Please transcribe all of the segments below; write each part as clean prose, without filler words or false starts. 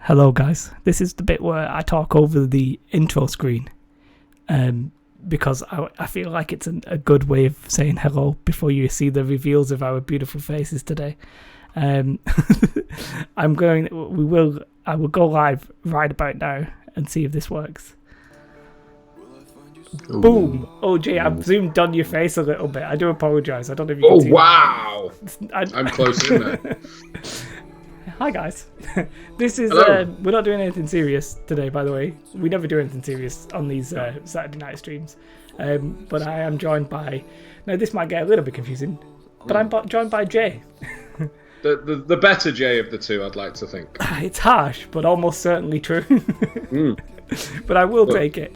Hello guys, this is the bit where I talk over the intro screen because I feel like it's a good way of saying hello before you see the reveals of our beautiful faces today. I will go live right about now and see if this works. Ooh. Boom! Oh gee, I've zoomed on your face a little bit. I do apologise. I don't know if you can see. Oh wow! I'm close in there. Hi guys. This is we're not doing anything serious today, by the way. We never do anything serious on these Saturday night streams. But I am joined by, now this might get a little bit confusing, but I'm joined by Jay. The better Jay of the two, I'd like to think. It's harsh, but almost certainly true. But I will take it.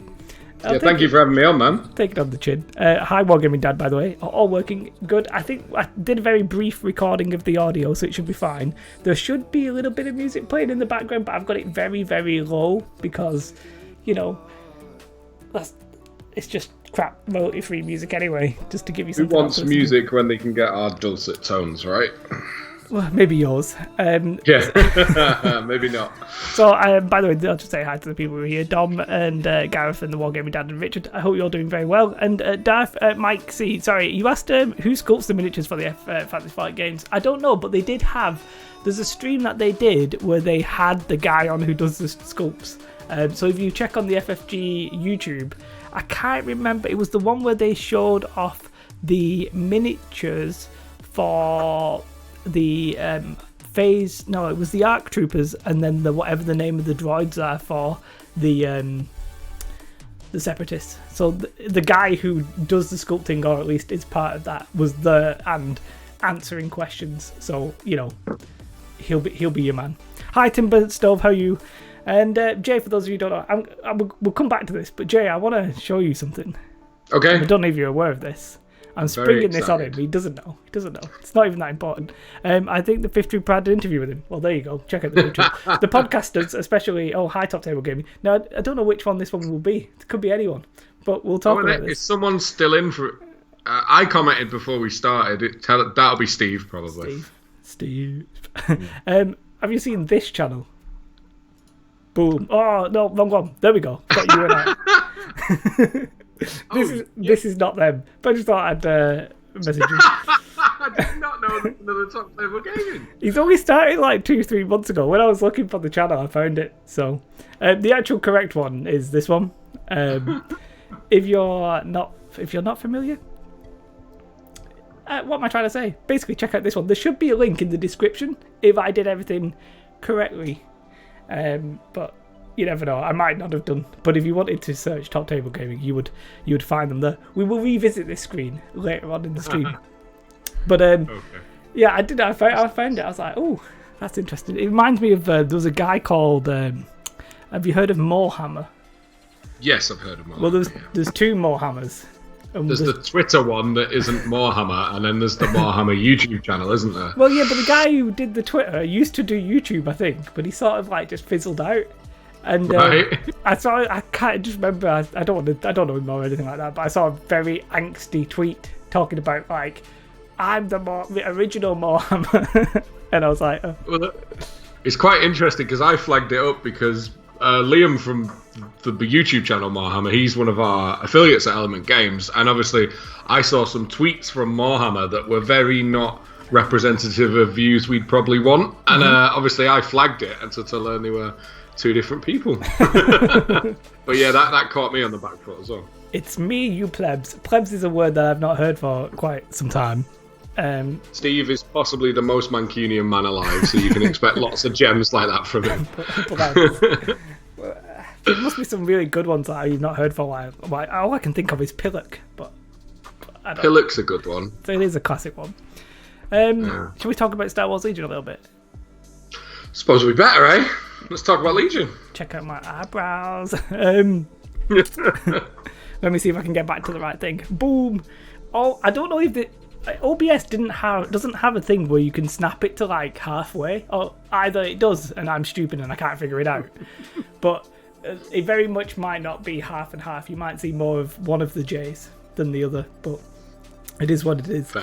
Thank you for having me on, man. Take it on the chin. Hi, Wargaming Dad, by the way. All working good. I think I did a very brief recording of the audio, so it should be fine. There should be a little bit of music playing in the background, but I've got it very, very low because, you know, it's just crap royalty-free music anyway, just to give you something. Who wants music when they can get our dulcet tones, right? Well, maybe yours. Yeah, maybe not. So, by the way, I'll just say hi to the people who are here. Dom and Gareth and the Wargaming Dad and Richard. I hope you're all doing very well. And Darth, Mike C, sorry, you asked who sculpts the miniatures for the Fantasy Flight games. I don't know, but they did have... There's a stream that they did where they had the guy on who does the sculpts. So if you check on the FFG YouTube, I can't remember. It was the one where they showed off the miniatures for... the phase, no, it was the ARC troopers, and then the whatever the name of the droids are for the separatists. So the guy who does the sculpting, or at least is part of that, was there and answering questions. So you know, he'll be your man. Hi Timber Stove, how are you? And Jay, for those of you who don't know, we'll come back to this, but Jay, I want to show you something. Okay. I don't know if you're aware of this. I'm springing this on him. He doesn't know. It's not even that important. I think the Fifth Troop had an interview with him. Well, there you go. Check out the picture. The podcasters, especially, High Top Table Gaming. Now, I don't know which one this one will be. It could be anyone. But we'll talk about this. Is someone still in for... I commented before we started. That'll be Steve, probably. Steve. Have you seen this channel? Boom. Oh, no, wrong one. There we go. Got you and I. This is not them, but I just thought I'd message you. I did not know another Top Table Gaming. He's only started like 2-3 months ago. When I was looking for the channel, I found it. So the actual correct one is this one. If you're not familiar, what am I trying to say? Basically, check out this one. There should be a link in the description if I did everything correctly. But you never know. I might not have done. But if you wanted to search Top Table Gaming, you would find them there. We will revisit this screen later on in the stream. But okay. Yeah, I did. I found it. I was like, oh, that's interesting. It reminds me of there was a guy called. Have you heard of Morehammer? Yes, I've heard of Morehammer. Well, there's two Morehammers. There's the Twitter one that isn't Morehammer, and then there's the Morehammer YouTube channel, isn't there? Well, yeah, but the guy who did the Twitter used to do YouTube, I think, but he sort of like just fizzled out. And right. I can't just remember. I don't know him or anything like that. But I saw a very angsty tweet talking about like, I'm the original Morehammer, and I was like, oh. Well, it's quite interesting because I flagged it up because Liam from the YouTube channel Morehammer, he's one of our affiliates at Element Games, and obviously I saw some tweets from Morehammer that were very not representative of views we'd probably want, and obviously I flagged it, and so to learn they were two different people. But yeah, that caught me on the back foot as well. It's me, you plebs. Plebs is a word that I've not heard for quite some time. Steve is possibly the most Mancunian man alive, so you can expect lots of gems like that from him. There must be some really good ones that you've not heard for a while. All I can think of is Pillock, but I don't Pillock's a good one. So it is a classic one. Shall we talk about Star Wars Legion a little bit? Suppose we better, eh? Let's talk about Legion. Check out my eyebrows. Let me see if I can get back to the right thing. Boom. Oh, I don't know if the OBS doesn't have a thing where you can snap it to like halfway, or either it does and I'm stupid and I can't figure it out. But it very much might not be half and half. You might see more of one of the J's than the other, but it is what it is.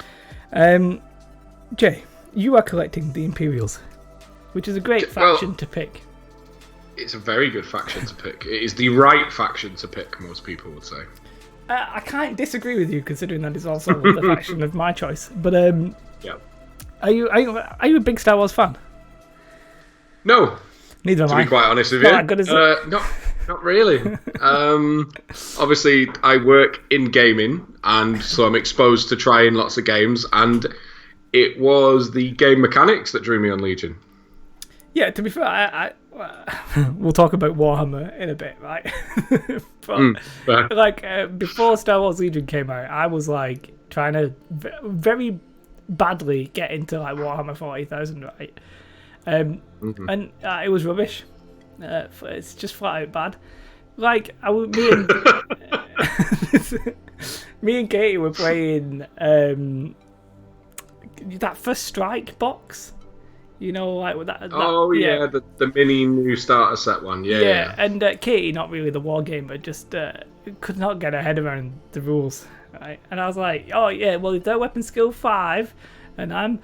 Jay, you are collecting the Imperials, which is a great faction to pick. it's a very good faction to pick. It is the right faction to pick, most people would say. I can't disagree with you, considering that is also the faction of my choice. But yeah, are you a big Star Wars fan? No, neither am I. To be quite honest with you, Not good, is it? Not really. Obviously, I work in gaming, and so I'm exposed to trying lots of games, and it was the game mechanics that drew me on Legion. Yeah, to be fair, I we'll talk about Warhammer in a bit, right? But before Star Wars Legion came out, I was like trying to very badly get into like Warhammer 40,000, right? And it was rubbish. It's just flat out bad. Like me and Katie were playing that first Strike box. You know, like with that. The mini new starter set one. Yeah. And Katie, not really the war gamer, just could not get her head around the rules. Right, and I was like, oh yeah, well if they're weapon skill 5, and I'm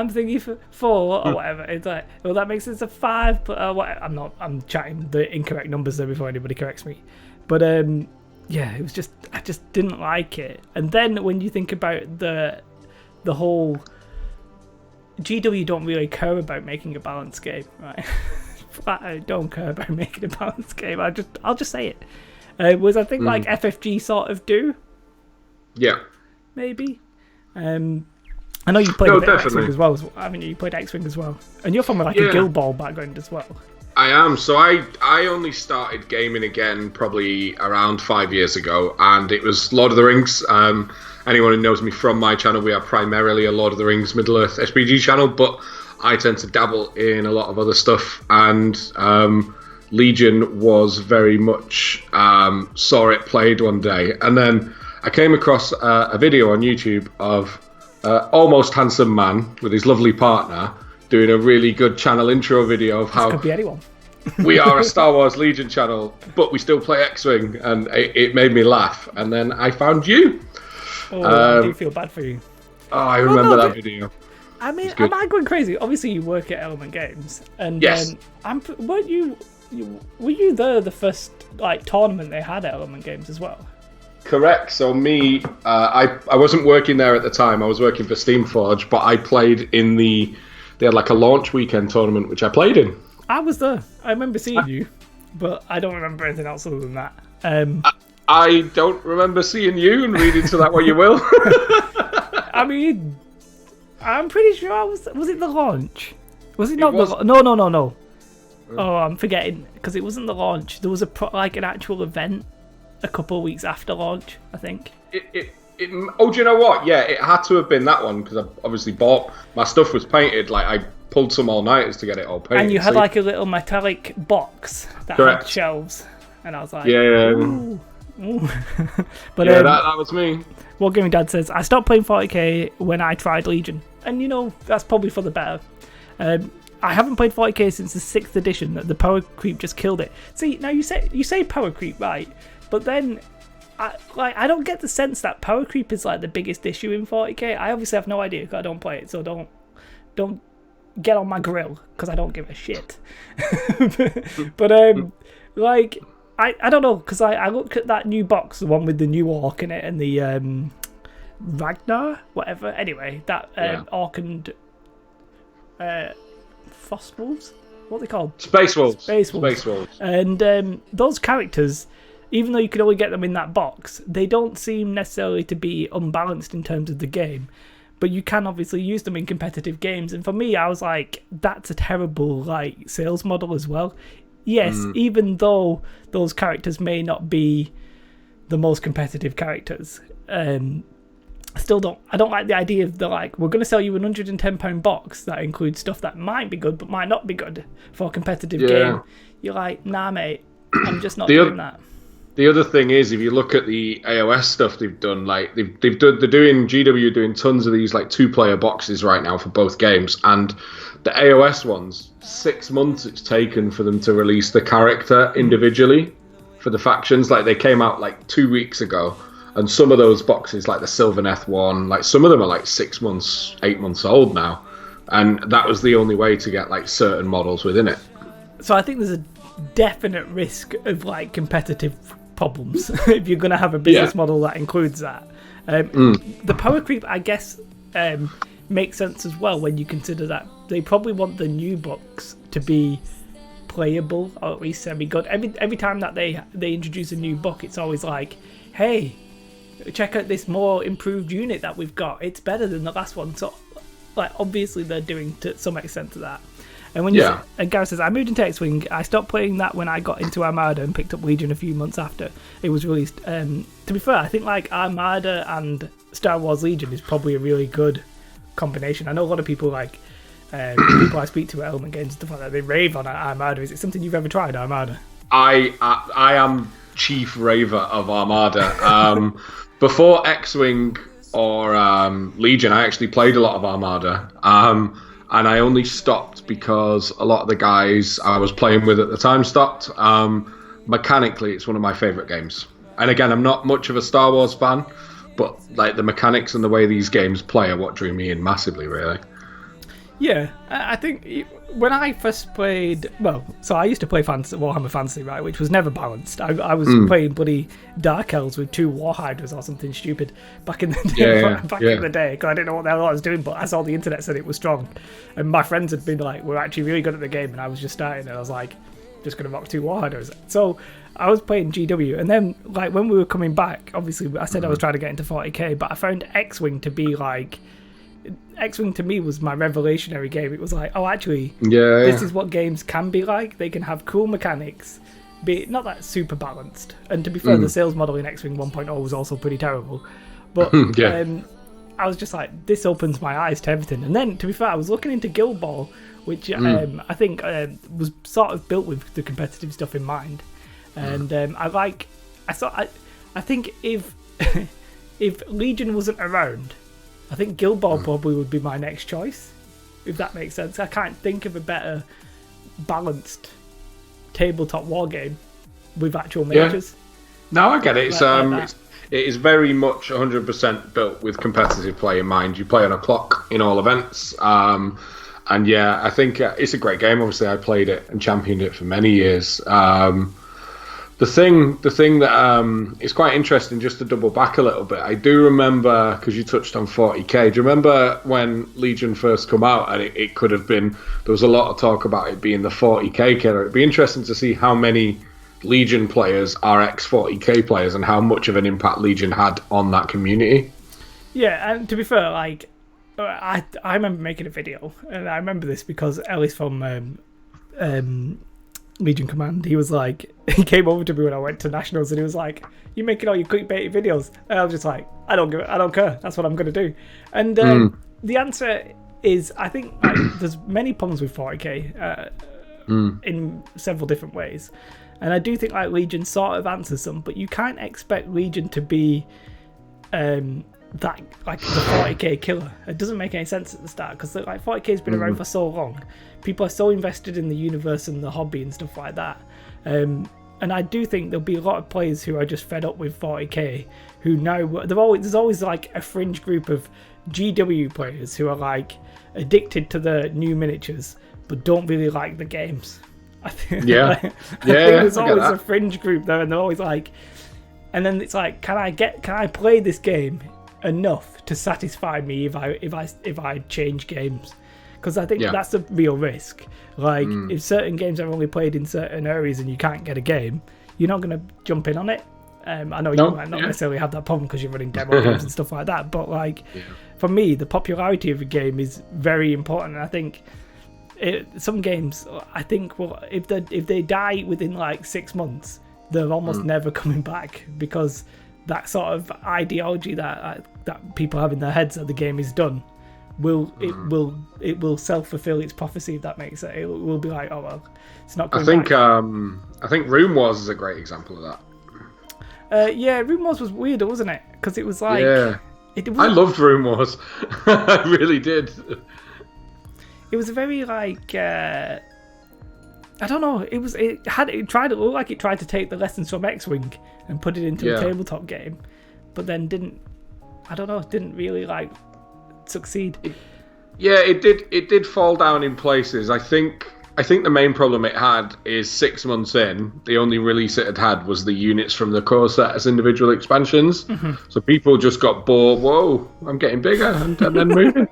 thinking for 4 or whatever, it's like, well that makes it a 5. But I'm chatting the incorrect numbers there before anybody corrects me. But yeah, it was just I just didn't like it. And then when you think about the whole. GW don't really care about making a balanced game, right? I don't care about making a balanced game. I'll just say it. Whereas I think like FFG sort of do. Yeah. Maybe. I know you played a bit of X-Wing as well. I mean, you played X-Wing as well, and you're from like a Guild Ball background as well. I am. So I only started gaming again probably around 5 years ago, and it was Lord of the Rings. Anyone who knows me from my channel, we are primarily a Lord of the Rings Middle-earth SPG channel, but I tend to dabble in a lot of other stuff, and Legion was very much saw it played one day, and then I came across a video on YouTube of Almost Handsome Man with his lovely partner doing a really good channel intro video of how could be anyone. We are a Star Wars Legion channel, but we still play X-Wing, and it made me laugh, and then I found you. I do feel bad for you. Oh, I remember that video. I mean, am I going crazy? Obviously, you work at Element Games, and yes. Were you there the first like tournament they had at Element Games as well? Correct. So me, I wasn't working there at the time. I was working for Steamforge, but I played in they had like a launch weekend tournament, which I played in. I was there. I remember seeing you, but I don't remember anything else other than that. I don't remember seeing you, and read into that what you will. I mean, I'm pretty sure I was. Was it the launch? Was it not? No. Oh, I'm forgetting because it wasn't the launch. There was an actual event a couple of weeks after launch, I think. Do you know what? Yeah, it had to have been that one because I obviously bought my stuff was painted. Like I pulled some all-nighters to get it all painted. And you had like a little metallic box that had shelves, and I was like, ooh. But yeah, that was me. What Gaming Dad says, I stopped playing 40k when I tried Legion, and you know that's probably for the better. I haven't played 40k since the 6th edition. The power creep just killed it. See, now you say power creep, right? But then I don't get the sense that power creep is like the biggest issue in 40k. I obviously have no idea because I don't play it, so don't get on my grill because I don't give a shit. But like. I don't know, because I look at that new box, the one with the new orc in it and the Ragnar, whatever. Anyway, that orc and Frost Wolves? What are they called? Space Wolves. Space Wolves. And those characters, even though you can only get them in that box, they don't seem necessarily to be unbalanced in terms of the game. But you can obviously use them in competitive games. And for me, I was like, that's a terrible like sales model as well. Yes, even though those characters may not be the most competitive characters, I don't like the idea of we're going to sell you a £110 box that includes stuff that might be good but might not be good for a competitive game. You're like, nah, mate, I'm just not doing that. The other thing is, if you look at the AOS stuff they've done, like they're doing GW doing tons of these like 2-player boxes right now for both games, and the AOS ones, 6 months it's taken for them to release the character individually for the factions. Like they came out like 2 weeks ago, and some of those boxes, like the Sylvaneth one, like some of them are like 6 months, 8 months old now, and that was the only way to get like certain models within it. So I think there's definite risk of like competitive problems if you're going to have a business model that includes that. The power creep, I guess, makes sense as well when you consider that they probably want the new books to be playable or at least semi-good. Every time that they introduce a new book, it's always like, hey, check out this more improved unit that we've got. It's better than the last one. So, like, obviously they're doing to some extent to that. And when and Gareth says, I moved into X-Wing. I stopped playing that when I got into Armada and picked up Legion a few months after it was released. To be fair, I think like Armada and Star Wars Legion is probably a really good combination. I know a lot of people like people I speak to at Element Games and stuff like that, they rave on Armada. Is it something you've ever tried, Armada? I am chief raver of Armada. Before X-Wing or Legion, I actually played a lot of Armada. And I only stopped because a lot of the guys I was playing with at the time stopped. Mechanically, it's one of my favourite games. And again, I'm not much of a Star Wars fan, but like the mechanics and the way these games play are what drew me in massively, really. Yeah, I think when I first played, so I used to play Warhammer Fantasy, right, which was never balanced. I was playing bloody Dark Elves with 2 War Hydras or something stupid back in the day, in the day, because I didn't know what the hell I was doing, but I saw the internet said it was strong. And my friends had been like, we're actually really good at the game, and I was just starting, and I was like, just going to rock 2 War Hydras. So I was playing GW, and then like when we were coming back, obviously I said I was trying to get into 40k, but I found X-Wing to be like, X-Wing to me was my revelationary game. It was like, oh, actually, this is what games can be like. They can have cool mechanics, be not that super balanced. And to be fair, the sales model in X-Wing 1.0 was also pretty terrible. But I was just like, this opens my eyes to everything. And then, to be fair, I was looking into Guild Ball, which I think was sort of built with the competitive stuff in mind. And I think if if Legion wasn't around, I think Guild Ball probably would be my next choice, if that makes sense. I can't think of a better balanced tabletop war game with actual mages. No, I get it. It is very much 100% built with competitive play in mind. You play on a clock in all events. And I think it's a great game. Obviously, I played it and championed it for many years. The thing that is quite interesting, just to double back a little bit, I do remember, because you touched on 40k, do you remember when Legion first come out, and it could have been, there was a lot of talk about it being the 40k killer. It'd be interesting to see how many Legion players are ex-40k players and how much of an impact Legion had on that community. Yeah, and to be fair, like, I remember making a video, and I remember this because Ellis from Legion Command, he came over to me when I went to Nationals, and he was like, "You making all your clickbait videos?" And I was just like, I don't care. That's what I'm going to do. And the answer is, I think there's many problems with 40k in several different ways, and I do think like Legion sort of answers them, but you can't expect Legion to be that like the 40k killer. It doesn't make any sense at the start, because like 40k has been around for so long. People are so invested in the universe and the hobby and stuff like that. And I do think there'll be a lot of players who are just fed up with 40k, who now there's always like a fringe group of GW players who are like addicted to the new miniatures but don't really like the games. I think there's always a fringe group there, and they're always like, and then it's like, can I play this game enough to satisfy me if I change games? Because I think that's the real risk. Like, if certain games are only played in certain areas and you can't get a game, you're not going to jump in on it. I know you might not necessarily have that problem because you're running demo games and stuff like that, but like, for me, the popularity of a game is very important. And I think some games, I think, well, if they die within like 6 months, they're almost never coming back, because that sort of ideology that people have in their heads that the game is done it will self-fulfill its prophecy, if that makes sense. It will be like, oh well, it's not coming back. I think Room Wars is a great example of that. Room Wars was weird, wasn't it? Because it was like, I loved Room Wars. I really did. It was a very like, I don't know. It tried to look like it tried to take the lessons from X-Wing and put it into a tabletop game, but then didn't really like succeed. It did fall down in places. I think I think the main problem it had is 6 months in, the only release it had was the units from the core set as individual expansions. So people just got bored. Whoa, I'm getting bigger, and then moving.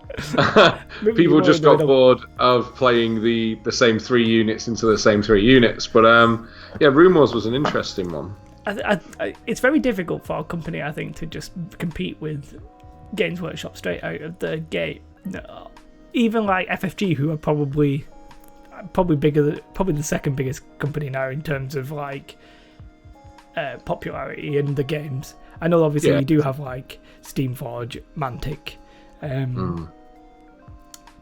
People just got bored of playing the same 3 units into the same 3 units. But yeah, Rune Wars was an interesting one. It's very difficult for a company, I think, to just compete with Games Workshop straight out of the gate. Even like FFG, who are probably bigger, probably the second biggest company now in terms of like popularity in the games. I know obviously you do have like Steamforge, Mantic,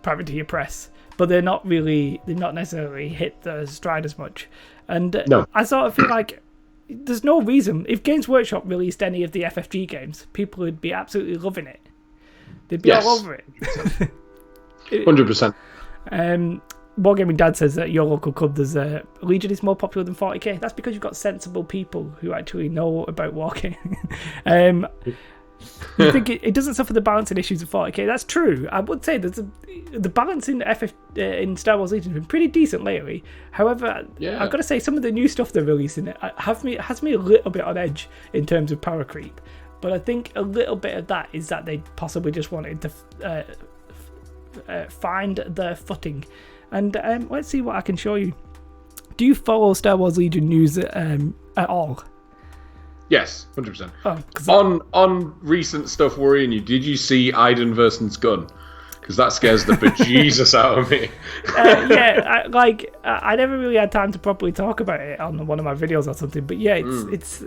Privateer Press, but they're not necessarily hit the stride as much. And I sort of feel like there's no reason, if Games Workshop released any of the FFG games, people would be absolutely loving it. They'd be all over it. 100%. Wargaming Dad says that your local club, there's Legion is more popular than 40k. That's because you've got sensible people who actually know about wargaming. You think it doesn't suffer the balancing issues of 40k? That's true. I would say the balance in in Star Wars Legion has been pretty decent lately. However, I've got to say some of the new stuff they're releasing has me a little bit on edge in terms of power creep. But I think a little bit of that is that they possibly just wanted to find their footing. And let's see what I can show you. Do you follow Star Wars Legion news at all? Yes, 100%. On recent stuff worrying you, did you see Iden versus Gunn? Because that scares the bejesus out of me. I never really had time to properly talk about it on one of my videos or something. But yeah, it's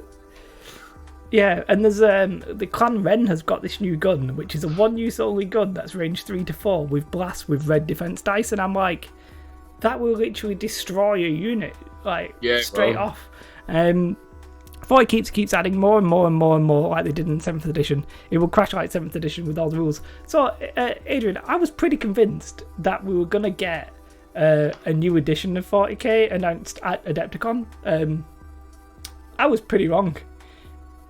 yeah, and there's the Clan Ren has got this new gun, which is a one-use only gun that's range 3 to 4 with blast with red defense dice, and I'm like, that will literally destroy a unit straight off. 40 keeps adding more and more and more and more, like they did in 7th edition. It will crash like 7th edition with all the rules. So, Adrian, I was pretty convinced that we were going to get a new edition of 40k announced at Adepticon. I was pretty wrong.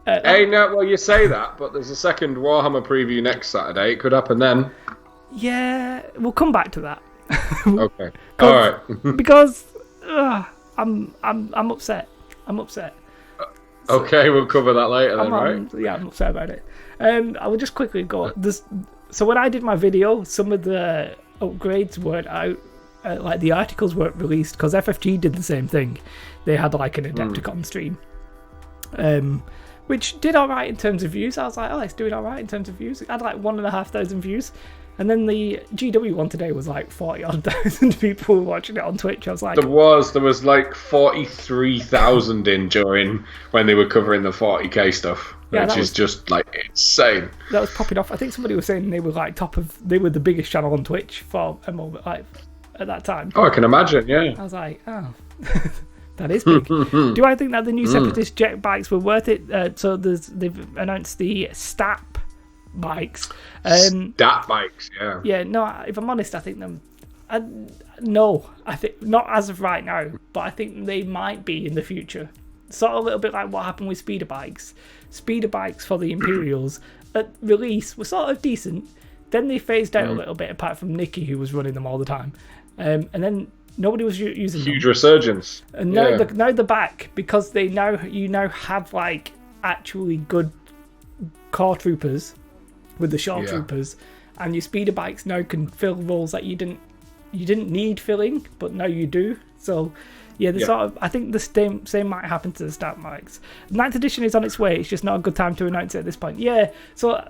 Well, you say that, but there's a second Warhammer preview next Saturday. It could happen then. Yeah, we'll come back to that. Okay. All right. Because I'm upset. Okay, we'll cover that later then, right? Yeah, I'm upset about it. I will just quickly go. So when I did my video, some of the upgrades weren't out. Like the articles weren't released because FFG did the same thing. They had like an Adepticon stream. Which did alright in terms of views. I was like, oh, it's doing alright in terms of views. It had like 1,500 views. And then the GW one today was like 40,000 people watching it on Twitch. I was like, there was like 43,000 in during when they were covering the 40k stuff, which is just like insane. That was popping off. I think somebody was saying they were like they were the biggest channel on Twitch for a moment, like at that time. Oh, I can imagine. Yeah. I was like, oh. That is big. Do I think that the new Separatist jet bikes were worth it? So they've announced the STAP bikes. STAP bikes, yeah. Yeah, no, if I'm honest, I think them... no, I think not as of right now, but I think they might be in the future. Sort of a little bit like what happened with speeder bikes. Speeder bikes for the Imperials at release were sort of decent. Then they phased out a little bit, apart from Nikki, who was running them all the time. And then nobody was using them. Huge resurgence. And now, now they're back because you now have like actually good core troopers with the shore troopers, and your speeder bikes now can fill roles that you didn't need filling, but now you do. So yeah, sort of, I think the same might happen to the stat bikes. 9th edition is on its way. It's just not a good time to announce it at this point. Yeah, so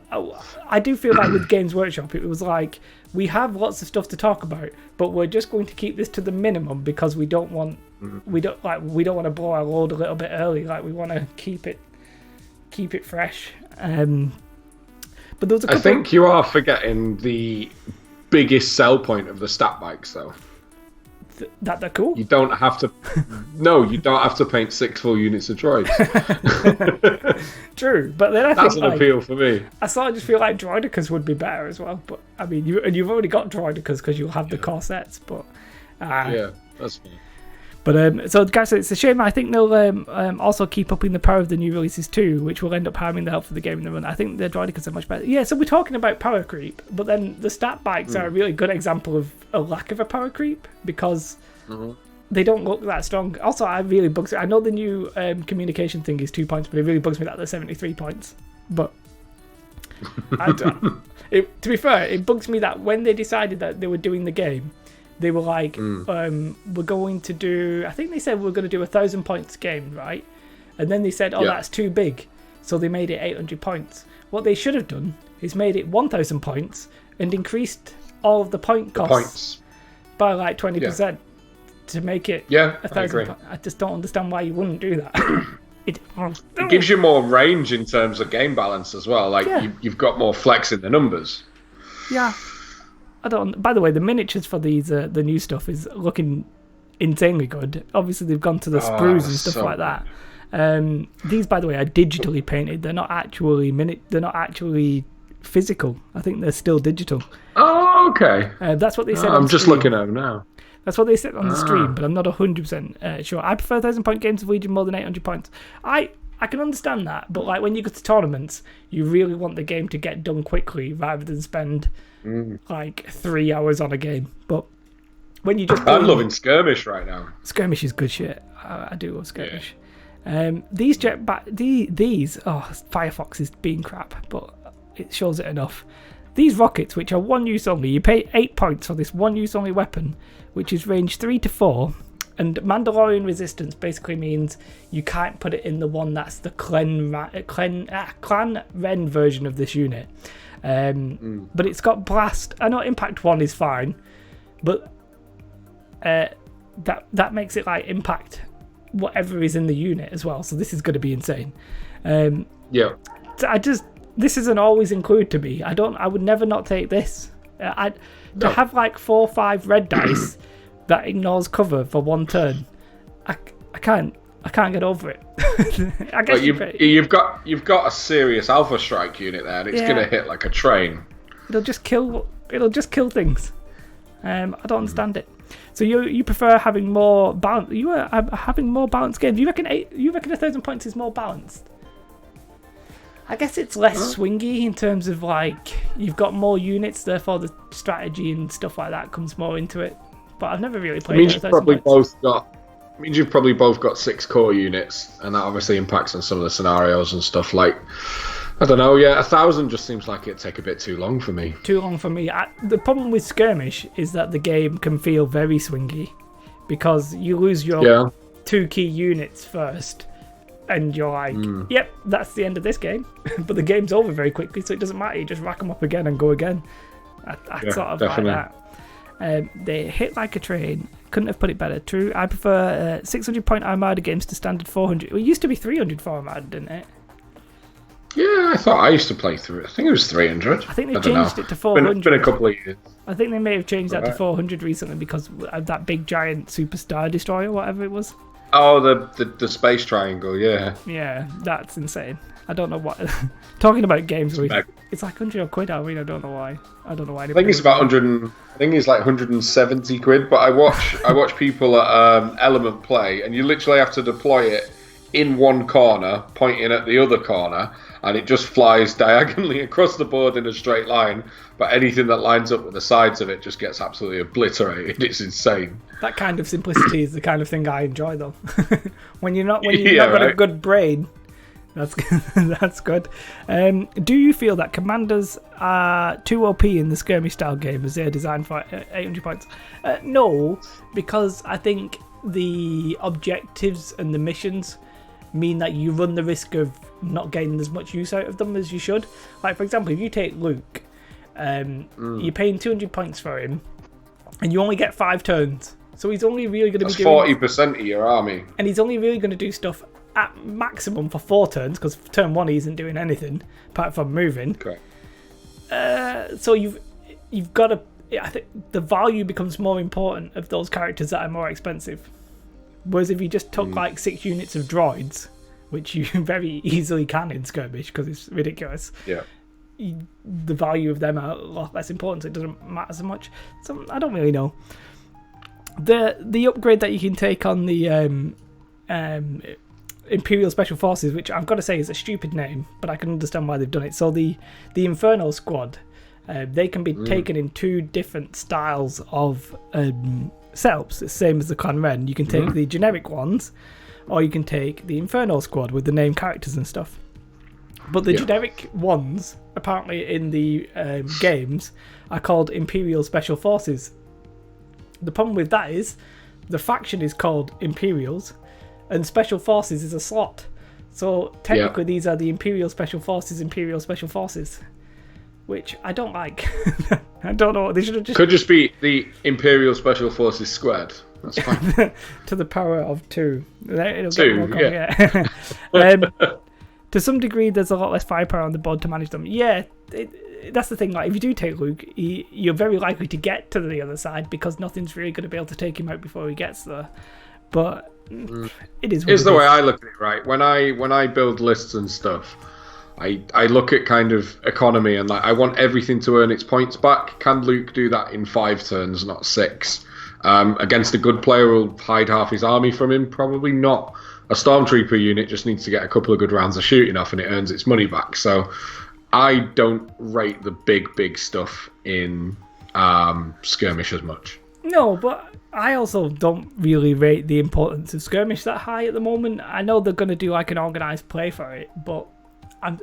I do feel like with Games Workshop, it was like, we have lots of stuff to talk about, but we're just going to keep this to the minimum because we don't want to blow our load a little bit early. Like we want to keep it fresh. But there was I think you are forgetting the biggest sell point of the stat bikes, though. That they're cool. You don't have to. No, you don't have to paint 6 full units of droids. True, but then that's an appeal for me. I sort of just feel like droidicas would be better as well. But I mean, you've already got droidicas because you'll have the core sets. But yeah, that's fine. But so guys, it's a shame. I think they'll also keep upping the power of the new releases too, which will end up harming the health of the game in the run. I think the droidicas are much better. Yeah, so we're talking about power creep, but then the stat bikes are a really good example of a lack of a power creep because they don't look that strong. Also, I really bugs me. I know the new communication thing is 2 points, but it really bugs me that they're 73 points. But to be fair, it bugs me that when they decided that they were doing the game, they were like, we're going to do, I think they said we're going to do 1,000 points game, right? And then they said, that's too big. So they made it 800 points. What they should have done is made it 1,000 points and increased all of the point costs by like 20% to make it 1,000. I just don't understand why you wouldn't do that. It gives you more range in terms of game balance as well. Like you've got more flex in the numbers. Yeah. I don't. By the way, the miniatures for these the new stuff is looking insanely good. Obviously, they've gone to the sprues and stuff like that. These, by the way, are digitally painted. They're not actually They're not actually physical. I think they're still digital. Oh, okay. That's what they said. I'm just looking at them now. That's what they said on the stream, but I'm not 100% sure. I prefer 1,000-point games of Legion more than 800 points. I can understand that, but like when you go to tournaments, you really want the game to get done quickly rather than spend like 3 hours on a game. But when you just I'm loving Skirmish right now. Skirmish is good shit. I do love Skirmish. These Firefox is being crap, but it shows it enough. These rockets, which are one use only, you pay 8 points for this one use only weapon, which is range 3 to 4. And Mandalorian resistance basically means you can't put it in the one that's the Clan Ren version of this unit. But it's got blast. I know impact 1 is fine, but that makes it like impact whatever is in the unit as well. So this is going to be insane. This is an always include to me. I would never not take this. To have like 4 or 5 red dice that ignores cover for one turn, I can't get over it. I guess you've got a serious Alpha Strike unit there, and it's gonna hit like a train. It'll just kill things. I don't understand it. So you prefer having more balance? You are having more balanced games. You reckon 1,000 points is more balanced? I guess it's less swingy in terms of like you've got more units, therefore the strategy and stuff like that comes more into it. But I've never really played. You've probably both got 6 core units, and that obviously impacts on some of the scenarios and stuff. Like, I don't know. 1,000 just seems like it'd take a bit too long for me. The problem with Skirmish is that the game can feel very swingy because you lose your 2 key units first. And you're like, yep, that's the end of this game. But the game's over very quickly, so it doesn't matter. You just rack them up again and go again. I sort of definitely like that. They hit like a train. Couldn't have put it better. True. I prefer 600-point Armada games to standard 400. It used to be 300 for Armada, didn't it? Yeah, I thought I used to play through. I think it was 300. I think they changed it to 400. It's been a couple of years. I think they may have changed that to 400 recently because of that big giant superstar destroyer, whatever it was. Oh, the space triangle, yeah. Yeah, that's insane. I don't know what. Talking about games, it's like £100. I don't know why. I think it's about 100. I think it's like 170 quid. But I watch people at Element play, and you literally have to deploy it in one corner, pointing at the other corner, and it just flies diagonally across the board in a straight line. But anything that lines up with the sides of it just gets absolutely obliterated. It's insane. That kind of simplicity is the kind of thing I enjoy, though. when you've not got a good brain, that's good. Do you feel that commanders are too OP in the skirmish style game as they're designed for 800 points? No, because I think the objectives and the missions mean that you run the risk of not getting as much use out of them as you should. Like, for example, if you take Luke, you're paying 200 points for him, and you only get 5 turns. So he's only really going to be doing 40% of your army. And he's only really going to do stuff at maximum for 4 turns, because turn 1 he isn't doing anything apart from moving. Correct. So you've got to. I think the value becomes more important of those characters that are more expensive. Whereas if you just took like 6 units of droids, which you very easily can in skirmish because it's ridiculous. Yeah. The value of them are a lot less important, so it doesn't matter so much. So I don't really know. The upgrade that you can take on the Imperial Special Forces, which I've got to say is a stupid name, but I can understand why they've done it. So the Inferno Squad, they can be taken in 2 different styles of setups. It's the same as the Clan Ren. You can take the generic ones, or you can take the Inferno Squad with the named characters and stuff. But the generic ones, apparently in the games, are called Imperial Special Forces. The problem with that is the faction is called Imperials, and Special Forces is a slot. So technically these are the Imperial Special Forces, which I don't like. I don't know. They should have just... Could just be the Imperial Special Forces squared. That's fine. To the power of 2. It'll Two, get to some degree, there's a lot less firepower on the board to manage them. Yeah, that's the thing. Like, if you do take Luke, you're very likely to get to the other side because nothing's really going to be able to take him out before he gets there. But it is. Here's the way I look at it, right? When I build lists and stuff, I look at kind of economy and like I want everything to earn its points back. Can Luke do that in 5 turns, not 6? Against a good player who'll hide half his army from him? Probably not. A Stormtrooper unit just needs to get a couple of good rounds of shooting off and it earns its money back. So I don't rate the big stuff in skirmish as much. No, but I also don't really rate the importance of skirmish that high at the moment. I know they're going to do like an organised play for it, but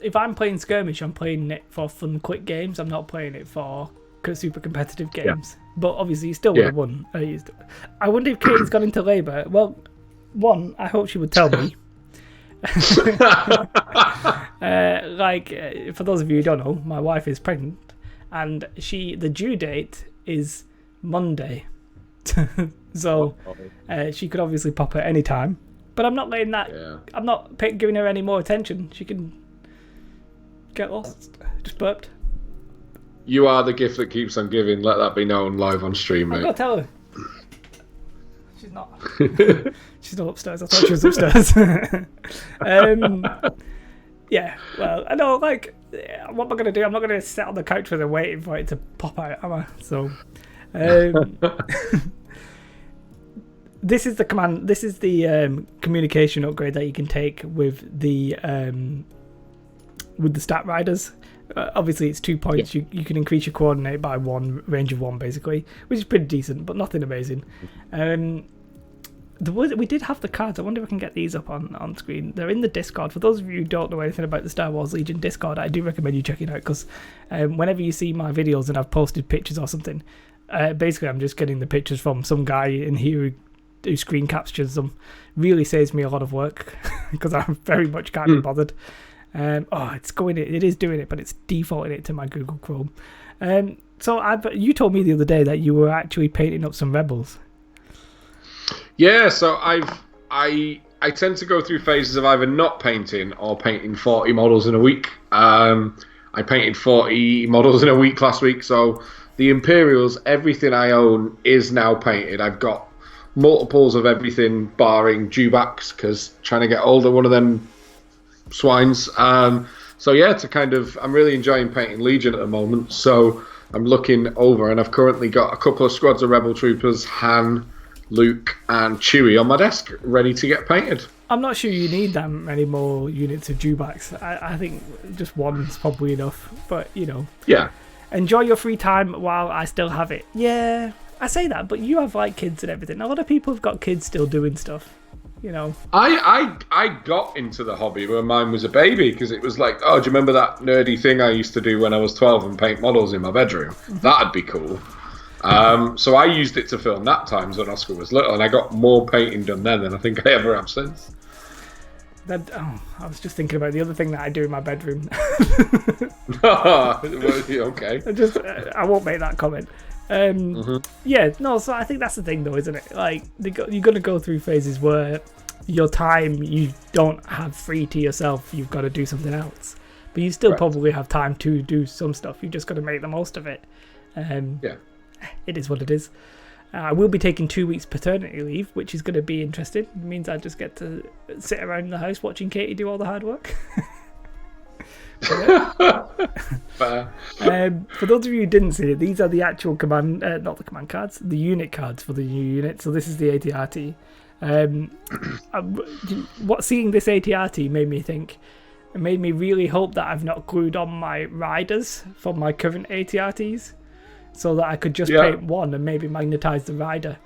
if I'm playing skirmish, I'm playing it for fun, quick games. I'm not playing it for super competitive games. Yeah. But obviously, you still would have won. I wonder if Katie's gone into labour. Well, one, I hope she would tell me. For those of you who don't know, my wife is pregnant, and the due date is Monday. So she could obviously pop at any time. But I'm not letting that. Yeah. I'm not giving her any more attention. She can get lost. Just burped. You are the gift that keeps on giving. Let that be known live on stream, mate. I've got to tell her. She's not. She's not upstairs. I thought she was upstairs. Yeah, well, I know, like, what am I going to do? I'm not going to sit on the couch with her waiting for it to pop out, am I? So, this is the communication upgrade that you can take with the stat riders. Obviously, it's 2 points. You can increase your coordinate by 1, range of 1, basically, which is pretty decent, but nothing amazing. We did have the cards. I wonder if I can get these up on screen. They're in the Discord. For those of you who don't know anything about the Star Wars Legion Discord, I do recommend you checking it out because whenever you see my videos and I've posted pictures or something, basically I'm just getting the pictures from some guy in here who screen captures them. Really saves me a lot of work because I very much can't be bothered. It is doing it, but it's defaulting it to my Google Chrome. So you told me the other day that you were actually painting up some rebels. Yeah, so I tend to go through phases of either not painting or painting 40 models in a week. I painted 40 models in a week last week, so the Imperials, everything I own is now painted. I've got multiples of everything barring dewbacks because trying to get hold of one of them swines. So yeah, I'm really enjoying painting Legion at the moment. So I'm looking over and I've currently got a couple of squads of Rebel Troopers, Han, Luke and Chewie on my desk ready to get painted. I'm not sure you need that many more units of dewbacks. I think just one's probably enough, but yeah, enjoy your free time while I still have it. Yeah, I say that, but you have like kids and everything. A lot of people have got kids still doing stuff. I got into the hobby when mine was a baby because it was like, oh, do you remember that nerdy thing I used to do when I was 12 and paint models in my bedroom? That'd be cool. So I used it to film nap times when Oscar was little, and I got more painting done then than I think I ever have since. I was just thinking about the other thing that I do in my bedroom. Okay. I won't make that comment. Yeah, no, so I think that's the thing though, isn't it? Like, you're going to go through phases where your time you don't have free to yourself, you've got to do something else. But you still probably have time to do some stuff, you've just got to make the most of it. Yeah. It is what it is. I will be taking 2 weeks paternity leave, which is going to be interesting. It means I just get to sit around the house watching Katie do all the hard work. For those of you who didn't see it, these are the actual not the command cards, the unit cards for the new unit. So this is the ATRT. Seeing this ATRT made me think, it made me really hope that I've not glued on my riders from my current ATRTs, so that I could just paint one and maybe magnetize the rider.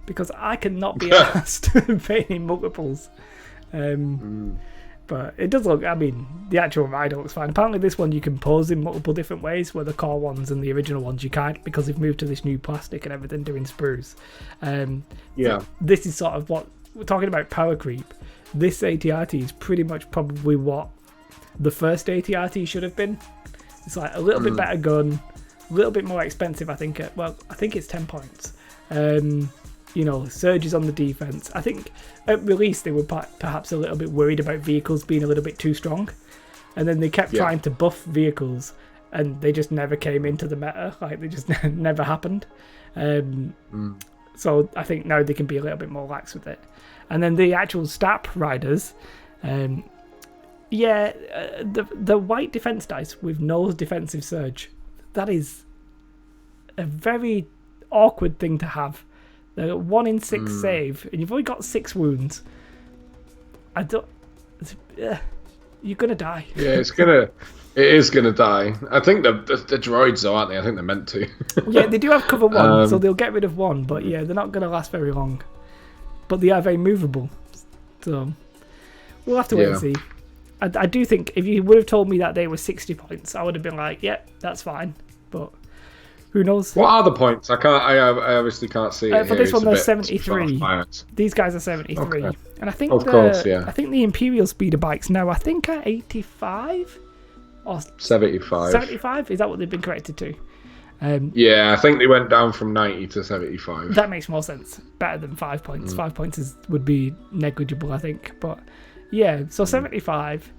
because I cannot be asked painting multiples. But it does look, I mean, the actual rider looks fine. Apparently this one you can pose in multiple different ways, where the core ones and the original ones you can't, because they've moved to this new plastic and everything doing sprues. So this is sort of what, we're talking about power creep. This ATRT is pretty much probably what the first ATRT should have been. It's like a little bit better gun, a little bit more expensive, I think. I think it's 10 points. Surges on the defense. I think at release they were perhaps a little bit worried about vehicles being a little bit too strong, and then they kept trying to buff vehicles, and they just never came into the meta. Like, they just never happened. So I think now they can be a little bit more lax with it. And then the actual STAP riders, the white defense dice with no defensive surge. That is a very awkward thing to have. The 1 in 6 save, and you've only got 6 wounds. You're gonna die. Yeah, it is gonna die. I think the droids though, aren't they? I think they're meant to. Yeah, they do have cover 1, so they'll get rid of 1, but yeah, they're not gonna last very long. But they are very movable, so we'll have to wait and see. I do think if you would have told me that they were 60 points, I would have been like, yep, that's fine. But who knows? What are the points? I obviously can't see it. For this one, they're 73. These guys are 73, and I think I think the Imperial speeder bikes now are 85 or 75. 75, is that what they've been corrected to? I think they went down from 90 to 75. That makes more sense. Better than 5 points. 5 points would be negligible, I think. But yeah, so 75.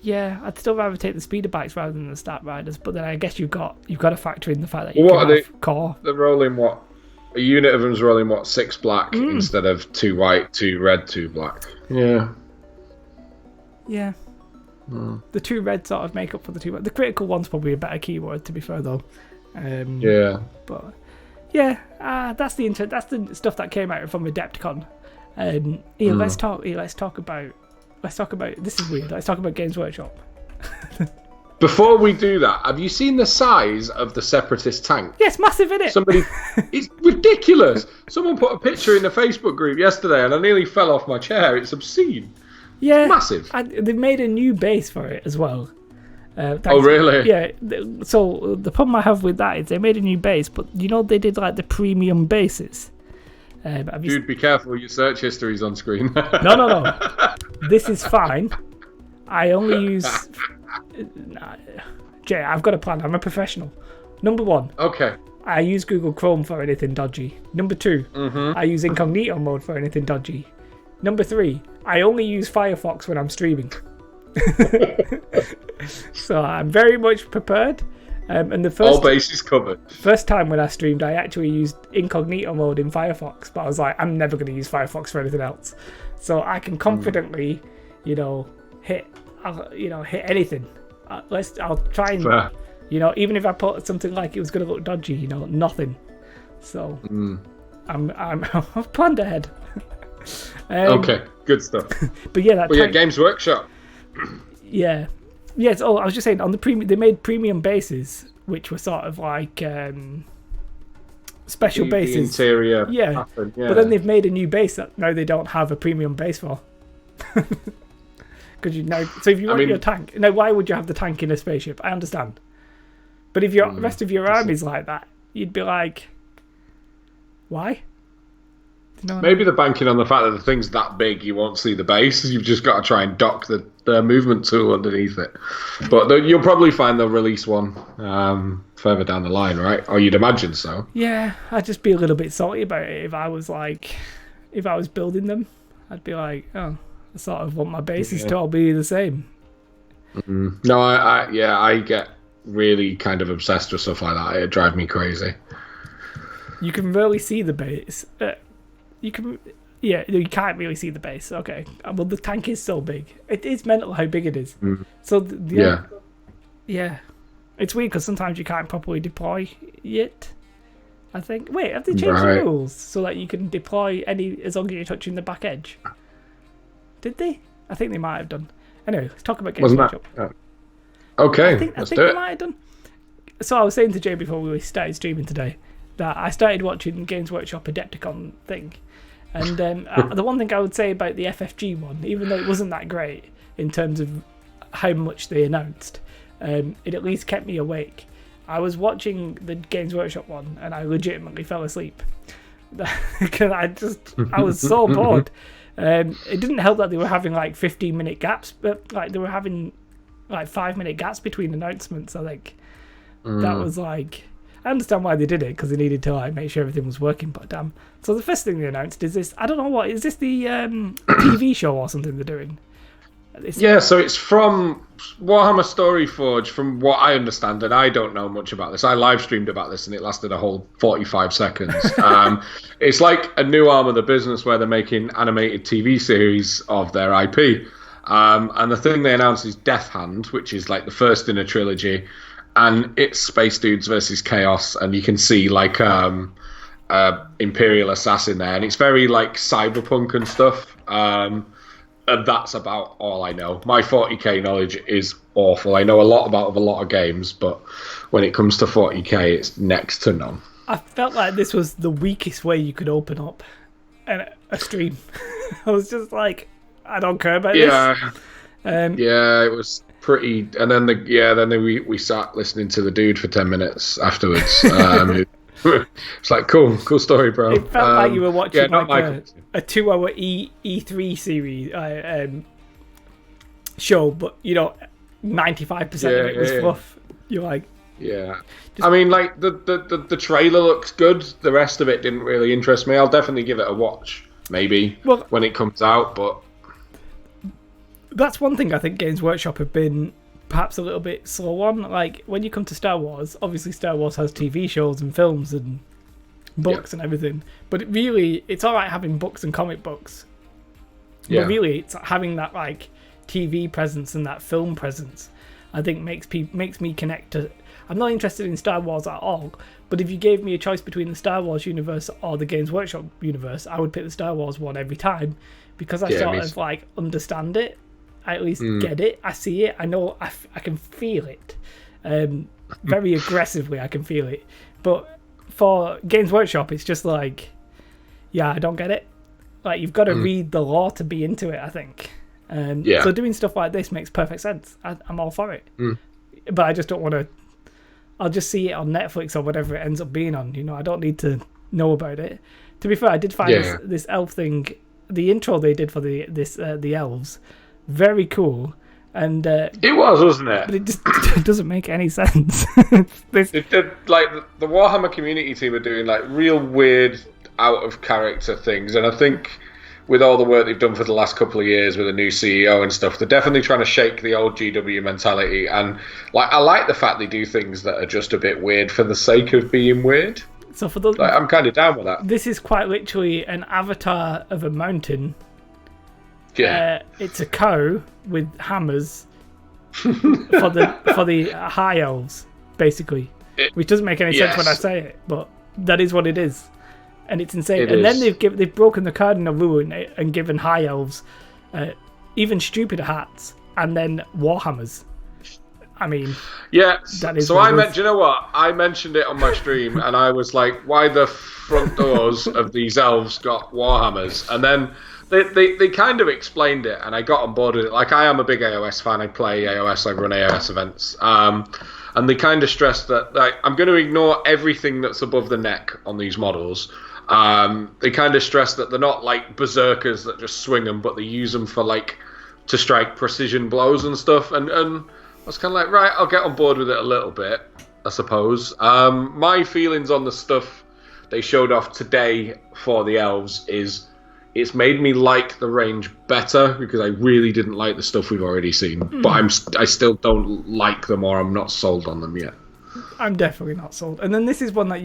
Yeah, I'd still rather take the speeder bikes rather than the stat riders. But then I guess you've got to factor in the fact that you can have core. They're rolling what? A unit of them's rolling what? 6 black instead of 2 white, 2 red, 2 black. Yeah. Yeah. The 2 red sort of make up for the 2 white. The critical one's probably a better keyword, to be fair though. But yeah, that's the stuff that came out from Adepticon. Let's talk about. This is weird. Let's talk about Games Workshop. Before we do that, have you seen the size of the Separatist tank? Yes, massive, isn't it? It's ridiculous. Someone put a picture in the Facebook group yesterday, and I nearly fell off my chair. It's obscene. Yeah, it's massive. They've made a new base for it as well. Oh, really? Yeah. So the problem I have with that is they made a new base, but they did like the premium bases. Dude, be careful. Your search history's on screen. No. This is fine. I only use... Jay, I've got a plan. I'm a professional. Number 1. Okay. I use Google Chrome for anything dodgy. Number 2. I use incognito mode for anything dodgy. Number 3. I only use Firefox when I'm streaming. So I'm very much prepared. And the first all bases covered. First time when I streamed, I actually used incognito mode in Firefox, but I was like, I'm never going to use Firefox for anything else. So I can confidently, hit anything. I'll try and, fair. Even if I put something like it was going to look dodgy, nothing. So I've planned ahead. Okay, good stuff. But yeah, Games Workshop. Yeah. Yes, I was just saying, on the they made premium bases, which were sort of like special bases. The interior. Yeah. Pattern, But then they've made a new base that now they don't have a premium base for. Because so if you want your tank, now why would you have the tank in a spaceship? I understand. But if your rest of your army's like that, you'd be like, why? Maybe they're banking on the fact that the thing's that big you won't see the base. You've just got to try and dock the movement tool underneath it. But you'll probably find they'll release one further down the line, right? Or you'd imagine so. Yeah, I'd just be a little bit salty about it if I was building them. I'd be like, I sort of want my bases to all be the same. No, I get really kind of obsessed with stuff like that. It drives me crazy. You can really see the base. You can't really see the base. Okay, well the tank is so big. It is mental how big it is. So it's weird because sometimes you can't properly deploy it. I think. Wait, have they changed the rules so that you can deploy as long as you're touching the back edge? Did they? I think they might have done. Anyway, let's talk about Games Workshop. Okay, I think they might have done. So I was saying to Jay before we started streaming today, that I started watching Games Workshop Adepticon thing. And the one thing I would say about the FFG one, even though it wasn't that great in terms of how much they announced, it at least kept me awake. I was watching the Games Workshop one and I legitimately fell asleep. Because I was so bored. It didn't help that they were having like 15-minute gaps, but like they were having like 5-minute gaps between announcements. I think that was like, I understand why they did it because they needed to like make sure everything was working. But damn! So the first thing they announced is this. I don't know what is this, the TV show or something they're doing. Yeah, so it's from Warhammer Storyforge, from what I understand, and I don't know much about this. I live streamed about this, and it lasted a whole 45 seconds. It's like a new arm of the business where they're making animated TV series of their IP. And the thing they announced is Death Hand, which is like the first in a trilogy, and it's Space Dudes versus Chaos, and you can see like Imperial Assassin there, and it's very like cyberpunk and stuff. And that's about all I know. My 40k knowledge is awful. I know a lot about a lot of games, but when it comes to 40k, it's next to none. I felt like this was the weakest way you could open up a stream. I was just like, I don't care about this. Yeah, it was pretty. And then we sat listening to the dude for 10 minutes afterwards. It's like cool story, bro. It felt like you were watching a 2-hour E3 series show, but 95% of it was fluff. You're like, I mean, like the trailer looks good. The rest of it didn't really interest me. I'll definitely give it a watch, maybe when it comes out. But that's one thing I think Games Workshop have been perhaps a little bit slow on. Like when you come to Star Wars, obviously Star Wars has TV shows and films and books and everything, but it's all right having books and comic books, but really it's having that like TV presence and that film presence I think makes me connect to. I'm not interested in Star Wars at all, but if you gave me a choice between the Star Wars universe or the Games Workshop universe, I would pick the Star Wars one every time because I sort of like understand it. I at least get it. I see it. I know. I can feel it. Very aggressively, I can feel it. But for Games Workshop, it's just like, I don't get it. Like you've got to read the lore to be into it, I think. So doing stuff like this makes perfect sense. I'm all for it. But I just don't want to. I'll just see it on Netflix or whatever it ends up being on. I don't need to know about it. To be fair, I did find this elf thing. The intro they did for the elves. Very cool, and it was, wasn't it? But it just doesn't make any sense. It did, like the Warhammer community team are doing like real weird, out of character things, and I think with all the work they've done for the last couple of years with a new CEO and stuff, they're definitely trying to shake the old GW mentality. And like I like the fact they do things that are just a bit weird for the sake of being weird. So for those, I'm kind of down with that. This is quite literally an avatar of a mountain. Yeah, it's a cow with hammers for the high elves, basically, which doesn't make any sense when I say it, but that is what it is, and it's insane. Then they've broken the cardinal rule and given high elves even stupider hats and then warhammers. I mean, that is. So do you know what? I mentioned it on my stream, and I was like, "Why the front doors of these elves got warhammers?" And then they kind of explained it, and I got on board with it. Like I am a big AOS fan. I play AOS. I run AOS events. And they kind of stressed that like, I'm going to ignore everything that's above the neck on these models. They kind of stressed that they're not like berserkers that just swing them, but they use them for like to strike precision blows and stuff. And I was kind of like, right, I'll get on board with it a little bit, I suppose. My feelings on the stuff they showed off today for the elves is it's made me like the range better because I really didn't like the stuff we've already seen. But I still don't like them, or I'm not sold on them yet. I'm definitely not sold. And then this is one that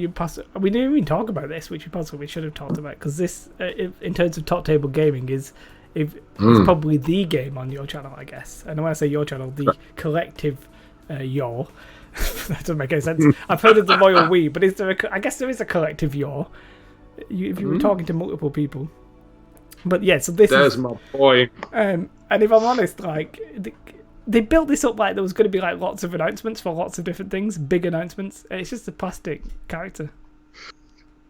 we didn't even talk about this, which we possibly should have talked about, because this, in terms of top table gaming, is it's probably the game on your channel, I guess. And when I say your channel, the collective your. That doesn't make any sense. I've heard of the royal we, but I guess there is a collective your. If you were talking to multiple people. But yeah, so there's my boy. And if I'm honest, like they built this up like there was going to be like lots of announcements for lots of different things, big announcements. It's just a plastic character.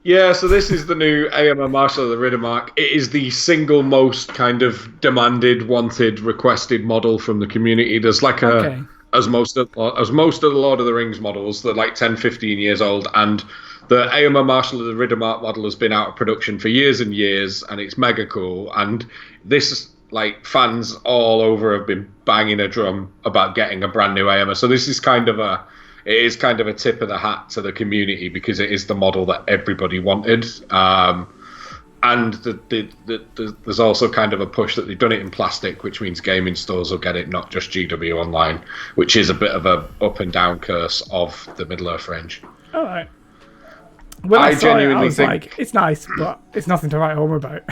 Yeah, so this is the new AMA Marshal of the Riddermark. It is the single most kind of demanded, wanted, requested model from the community. There's like Okay. as most of the Lord of the Rings models, they're like 10, 15 years old, and the AMA Marshal of the Riddermark model has been out of production for years and years, and it's mega cool. And this, like, fans all over have been banging a drum about getting a brand new AMA. So this is kind of a tip of the hat to the community because it is the model that everybody wanted. And there's also kind of a push that they've done it in plastic, which means gaming stores will get it, not just GW Online, which is a bit of a up and down curse of the Middle-earth range. All right. When I saw it, I was think, like, it's nice, but it's nothing to write home about.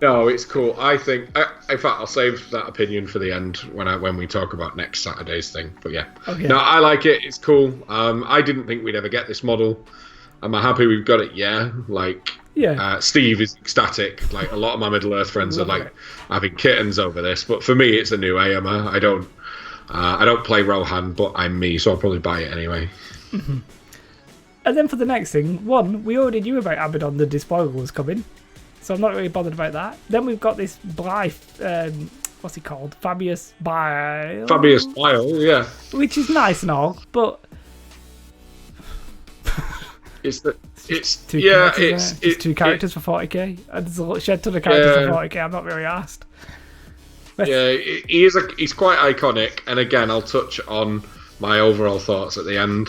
No, it's cool. I think, in fact, I'll save that opinion for the end when we talk about next Saturday's thing. But yeah, okay. No, I like it. It's cool. I didn't think we'd ever get this model. Am I happy we've got it? Yeah. Steve is ecstatic. Like, a lot of my Middle-earth friends are like having kittens over this. But for me, it's a new AMA. I don't play Rohan, but I'm me, so I'll probably buy it anyway. Mm-hmm. And then for the next thing, we already knew about Abaddon, the Despoiler was coming. So I'm not really bothered about that. Then we've got this Blythe, what's he called? Fabius Bile. Fabius Bile, yeah. Which is nice and all, but it's two characters for 40k. And there's a shed ton of characters for 40k. I'm not very asked. He's quite iconic. And again, I'll touch on my overall thoughts at the end.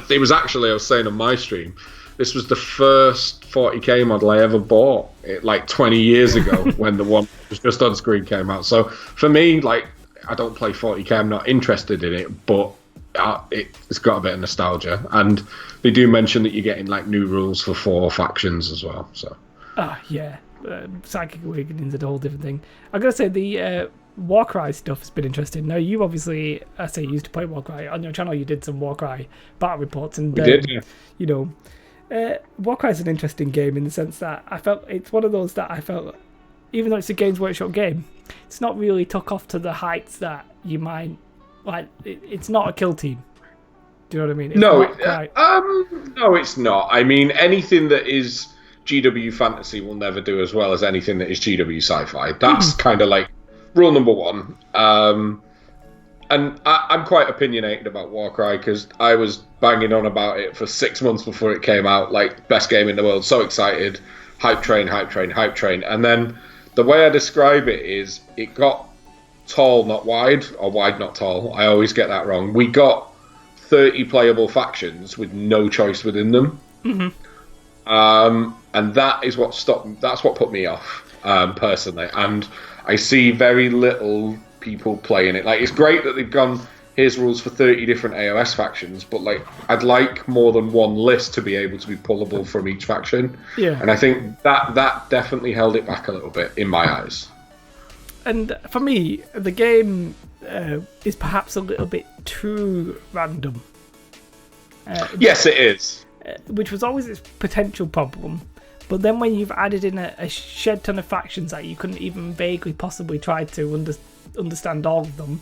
It was actually, I was saying on my stream, this was the first 40k model I ever bought, like 20 years ago when the one that was just on screen came out. So for me, like, I don't play 40k, I'm not interested in it, but it's got a bit of nostalgia. And they do mention that you're getting like new rules for 4 factions as well. So. Yeah. Psychic Awakening's a whole different thing. I'm going to say the Warcry stuff has been interesting. Now, you obviously, you used to play Warcry. On your channel, you did some Warcry battle reports. And, we did, yeah. You know, Warcry is an interesting game in the sense that I felt it's one of those that I felt, even though it's a Games Workshop game, it's not really took off to the heights that you might like. It's not a kill team. Do you know what I mean? No, it's not. I mean, anything that is GW fantasy will never do as well as anything that is GW sci-fi. That's kind of like rule number one. And I'm quite opinionated about Warcry because I was banging on about it for 6 months before it came out. Like, best game in the world, so excited, hype train. And then the way I describe it is it got tall, not wide, or wide, not tall. I always get that wrong. We got 30 playable factions with no choice within them. And that is that's what put me off, personally. And I see very little people playing it. Like, it's great that they've gone, here's rules for 30 different AOS factions, but like, I'd like more than one list to be able to be pullable from each faction. Yeah. And I think that definitely held it back a little bit in my eyes. And for me, the game is perhaps a little bit too random. Yes, it is. Which was always its potential problem. But then when you've added in a shed ton of factions that you couldn't even vaguely possibly try to understand all of them,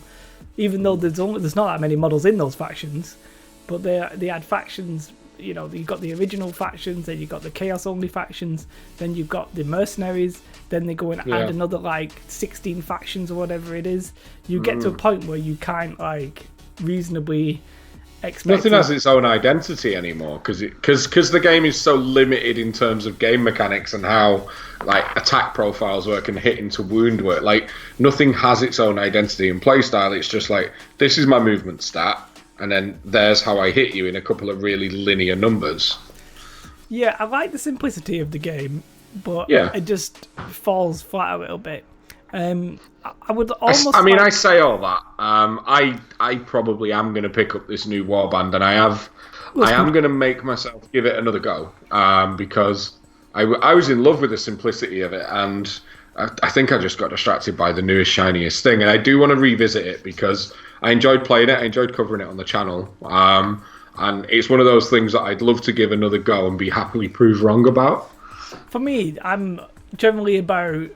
even though there's not that many models in those factions, but they add factions. You know, you've got the original factions, then you've got the Chaos only factions, then you've got the mercenaries, then they go and add another like 16 factions or whatever it is. You get to a point where you can't like reasonably expect. Nothing has its own identity anymore because the game is so limited in terms of game mechanics and how like attack profiles work and hit into wound work. Like, nothing has its own identity in playstyle. It's just like, this is my movement stat, and then there's how I hit you in a couple of really linear numbers. Yeah, I like the simplicity of the game, but it just falls flat a little bit. I would almost. I say all that. I probably am going to pick up this new warband, and I am going to make myself give it another go. Because I was in love with the simplicity of it, and I think I just got distracted by the newest, shiniest thing. And I do want to revisit it because I enjoyed playing it. I enjoyed covering it on the channel. And it's one of those things that I'd love to give another go and be happily proved wrong about. For me, I'm generally about.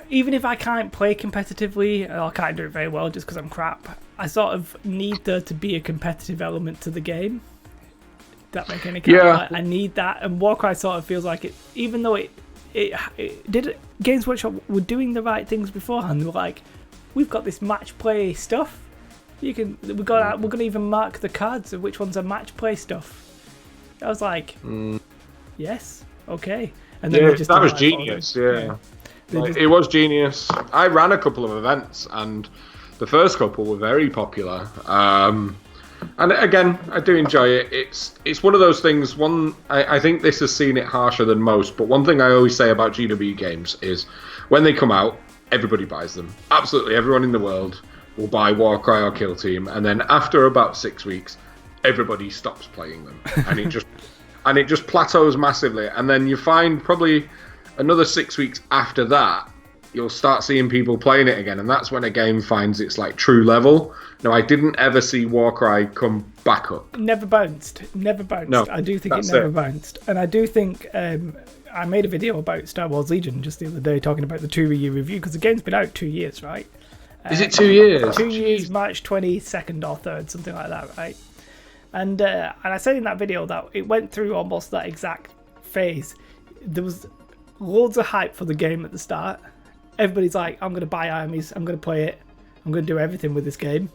Even if I can't play competitively, or I can't do it very well just because I'm crap, I sort of need there to be a competitive element to the game. That make any kind Yeah. of, like, I need that, and Warcry sort of feels like it. Even though it did, Games Workshop were doing the right things beforehand. They were like, we've got this match play stuff. We're gonna even mark the cards of which ones are match play stuff. I was like, yes, okay. And then they just that was like, genius. Yeah. Just, it was genius. I ran a couple of events, and the first couple were very popular. And again, I do enjoy it. It's one of those things. I think this has seen it harsher than most. But one thing I always say about GW games is, when they come out, everybody buys them. Absolutely everyone in the world will buy Warcry or Kill Team, and then after about 6 weeks, everybody stops playing them, and it just plateaus massively. And then you find probably another 6 weeks after that, you'll start seeing people playing it again, and that's when a game finds its like true level. Now, I didn't ever see Warcry come back up. Never bounced. No, I do think it never bounced, and I do think I made a video about Star Wars Legion just the other day talking about the 2-year review, because the game's been out 2 years, right? Is it 2 years? 2 years, March 22nd or 3rd, something like that, right? And I said in that video that it went through almost that exact phase. There was loads of hype for the game at the start. Everybody's like, I'm going to buy armies, I'm going to play it, I'm going to do everything with this game.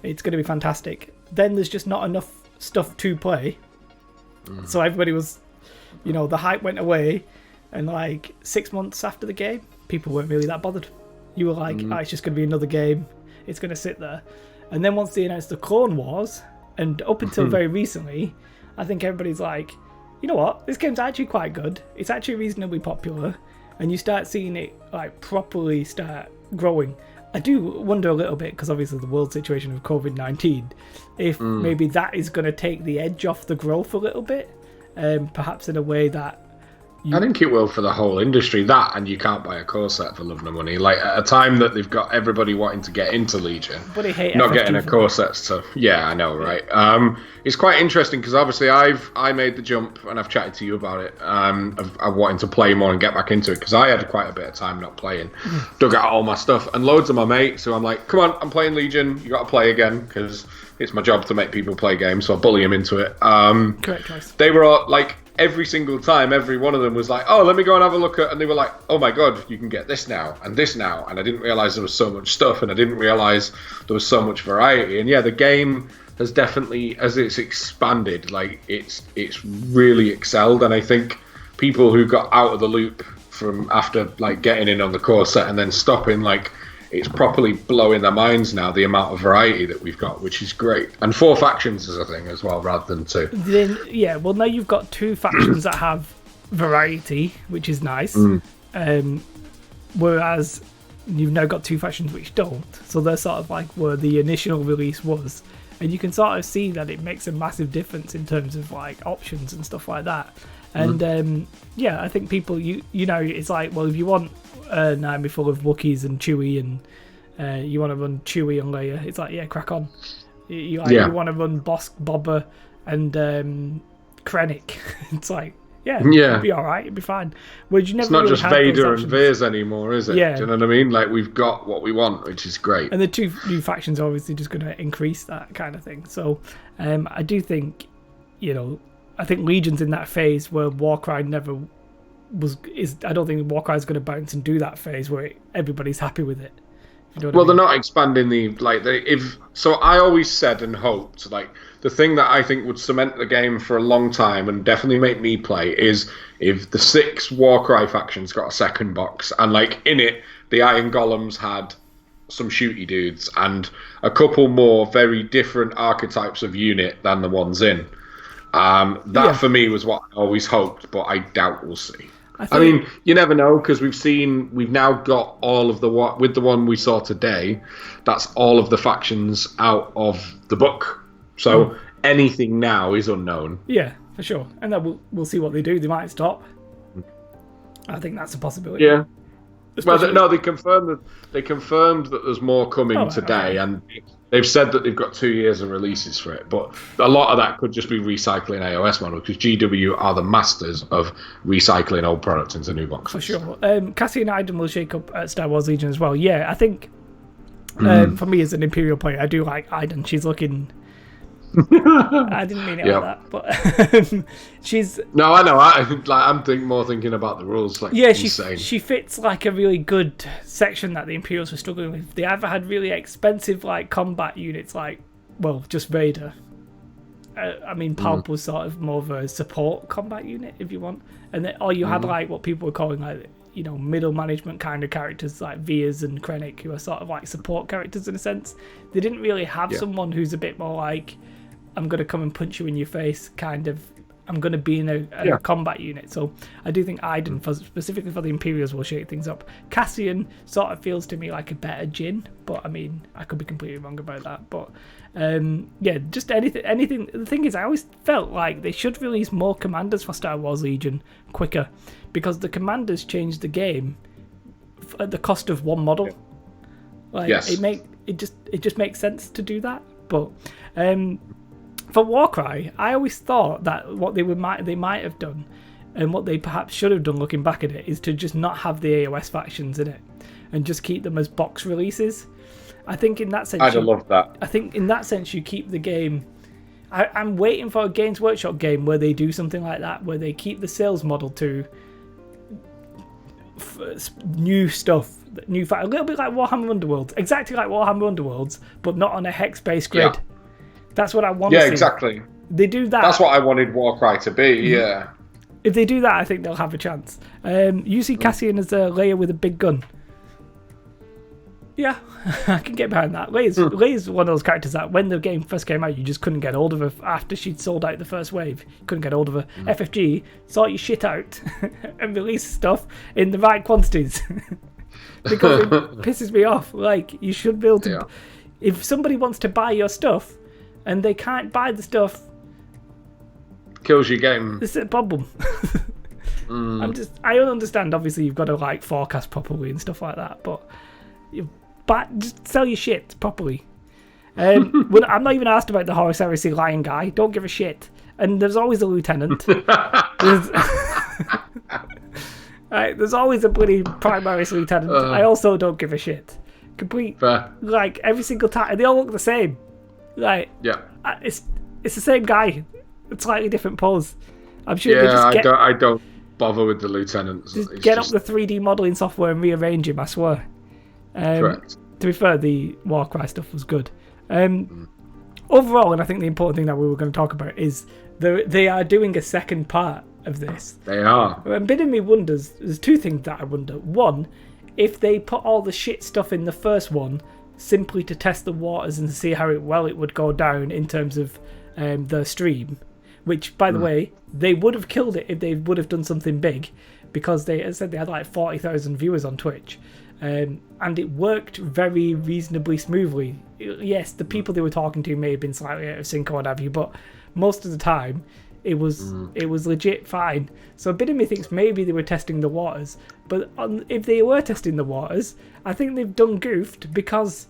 It's going to be fantastic. Then there's just not enough stuff to play. So everybody was, the hype went away, and like 6 months after the game, people weren't really that bothered. You were like, it's just going to be another game. It's going to sit there. And then once they announced the Clone Wars, and up until very recently, I think everybody's like, you know what? This game's actually quite good. It's actually reasonably popular. And you start seeing it like properly start growing. I do wonder a little bit, because obviously the world situation of COVID-19, if maybe that is going to take the edge off the growth a little bit, perhaps in a way that I think it will for the whole industry. That, and you can't buy a core set for love nor money. Like, at a time that they've got everybody wanting to get into Legion, but I hate not FFG getting a core set stuff. Yeah, I know, right? It's quite interesting, because obviously I made the jump, and I've chatted to you about it. Of wanting to play more and get back into it, because I had quite a bit of time not playing. Dug out all my stuff, and loads of my mates who I'm like, come on, I'm playing Legion. You got to play again, because it's my job to make people play games, so I bully them into it. Correct choice. They were all, like, every single time, every one of them was like, oh, let me go and have a look at, and they were like, oh my god, you can get this now, and I didn't realise there was so much stuff, and I didn't realise there was so much variety. And yeah, the game has definitely, as it's expanded, like, it's really excelled. And I think people who got out of the loop from after, like, getting in on the core set and then stopping, like, it's properly blowing their minds now, the amount of variety that we've got, which is great. And 4 factions is a thing as well, rather than 2. Then, yeah, well, now you've got 2 factions that have variety, which is nice. Whereas you've now got 2 factions which don't. So they're sort of like where the initial release was. And you can sort of see that it makes a massive difference in terms of like options and stuff like that. And yeah, I think people, it's like, well, if you want an army full of Wookiees and Chewie, and you want to run Chewie and Leia, it's like, yeah, crack on. You want to run Bosk, Boba, and Krennic. It's like, it'd be alright, it'd be fine. Whereas you never it's not really just Vader and Veers anymore, is it? Yeah. Do you know what I mean? Like, we've got what we want, which is great. And the 2 new factions are obviously just going to increase that kind of thing. So I do think, I think Legion's in that phase where Warcry never is. I don't think Warcry is going to bounce and do that phase where everybody's happy with it. They're not expanding so I always said and hoped, like, the thing that I think would cement the game for a long time and definitely make me play is if the 6 Warcry factions got a second box, and like in it the Iron Golems had some shooty dudes and a couple more very different archetypes of unit than the ones in. For me was what I always hoped, but I doubt we'll see. I mean, you never know, because we've now got all of with the one we saw today, that's all of the factions out of the book. So anything now is unknown. Yeah, for sure. And then we'll see what they do. They might stop. I think that's a possibility. Yeah. Well, they confirmed that there's more coming today, and they've said that they've got 2 years of releases for it. But a lot of that could just be recycling AOS models, because GW are the masters of recycling old products into new boxes. For sure. Cassie and Iden will shake up at Star Wars Legion as well. Yeah, I think for me as an Imperial player, I do like Iden. She's looking I didn't mean it like that, but she's... No, I know. I'm thinking about the rules. Like, yeah, insane. she fits like a really good section that the Imperials were struggling with. They either had really expensive like combat units, like, well, just Vader. I mean, Palp was sort of more of a support combat unit, if you want, and then, or you had like what people were calling like, you know, middle management kind of characters like Veers and Krennic, who are sort of like support characters in a sense. They didn't really have someone who's a bit more like, I'm going to come and punch you in your face, kind of, I'm going to be in a combat unit. So I do think Iden, specifically for the Imperials, will shake things up. Cassian sort of feels to me like a better Jin, but I mean, I could be completely wrong about that. But yeah, just anything. The thing is, I always felt like they should release more commanders for Star Wars Legion quicker, because the commanders changed the game at the cost of one model. Like, it just makes sense to do that. But for Warcry, I always thought that what they might have done, and what they perhaps should have done looking back at it, is to just not have the AOS factions in it and just keep them as box releases. I think in that sense, I'd have loved that. I think in that sense you keep the game. I'm waiting for a Games Workshop game where they do something like that, where they keep the sales model to new stuff, a little bit like Warhammer Underworlds, exactly like Warhammer Underworlds, but not on a hex-based grid. Yeah. That's what I want to see. Yeah, exactly. They do that. That's what I wanted Warcry to be, yeah. If they do that, I think they'll have a chance. You see Cassian as a Leia with a big gun. Yeah, I can get behind that. Leia's one of those characters that when the game first came out, you just couldn't get hold of her after she'd sold out the first wave. You couldn't get hold of her. FFG, sort your shit out and release stuff in the right quantities. Because it pisses me off. Like, you should be able to... Yeah. If somebody wants to buy your stuff and they can't buy the stuff... Kills your game. This is a problem. I don't understand, obviously, you've got to, like, forecast properly and stuff like that, but just sell your shit properly. Well, I'm not even asked about the Horus Heresy Lion guy. Don't give a shit. And there's always a lieutenant. There's always a bloody Primaris lieutenant. I also don't give a shit. Fair. Like, every single time. They all look the same. Like, yeah. It's the same guy. It's slightly different pose. I'm sure I don't bother with the lieutenants. Just get up the 3D modelling software and rearrange him, I swear. Correct. To be fair, the Warcry stuff was good. Overall, and I think the important thing that we were going to talk about is they are doing a second part of this. They are. And bidding me wonders, there's two things that I wonder. One, if they put all the shit stuff in the first one simply to test the waters and see how it would go down in terms of the stream, which, by the way, they would have killed it if they would have done something big, because they, as I said, they had like 40,000 viewers on Twitch. And it worked very reasonably smoothly. Yes, the people they were talking to may have been slightly out of sync or what have you, but most of the time it was legit fine. So a bit of me thinks maybe they were testing the waters, but if they were testing the waters, I think they've done goofed, because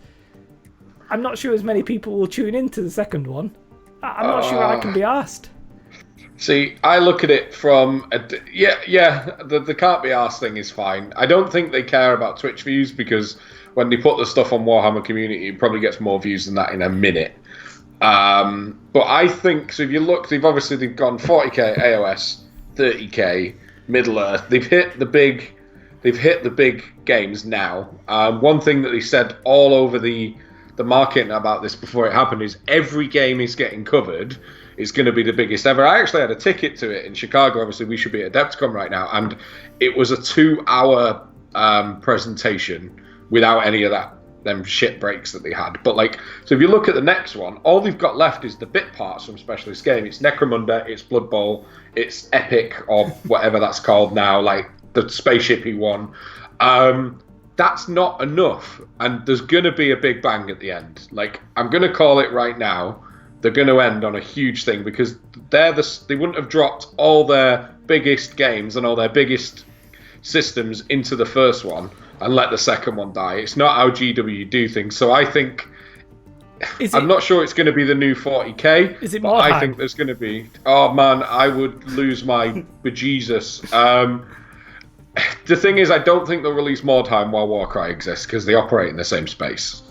I'm not sure as many people will tune into the second one. I'm not sure I can be asked. See, I look at it from the can't be arsed thing is fine. I don't think they care about Twitch views, because when they put the stuff on Warhammer Community, it probably gets more views than that in a minute. But I think, so if you look, they've gone 40k AOS, 30k Middle Earth. They've hit the big games now. One thing that they said all over the marketing about this before it happened is every game is getting covered. It's going to be the biggest ever. I actually had a ticket to it in Chicago. Obviously, we should be at Adepticon right now. And it was a 2-hour presentation without any of them shit breaks that they had. But, like, so if you look at the next one, all they've got left is the bit parts from Specialist Game. It's Necromunda, it's Blood Bowl, it's Epic, or whatever that's called now, like the spaceshipy one. That's not enough. And there's going to be a big bang at the end. Like, I'm going to call it right now. They're going to end on a huge thing, because they wouldn't have dropped all their biggest games and all their biggest systems into the first one and let the second one die. It's not how GW do things. So I think I'm not sure it's going to be the new 40k. Is it more? I think there's going to be. Oh man, I would lose my bejesus. The thing is, I don't think they'll release more time while Warcry exists, because they operate in the same space.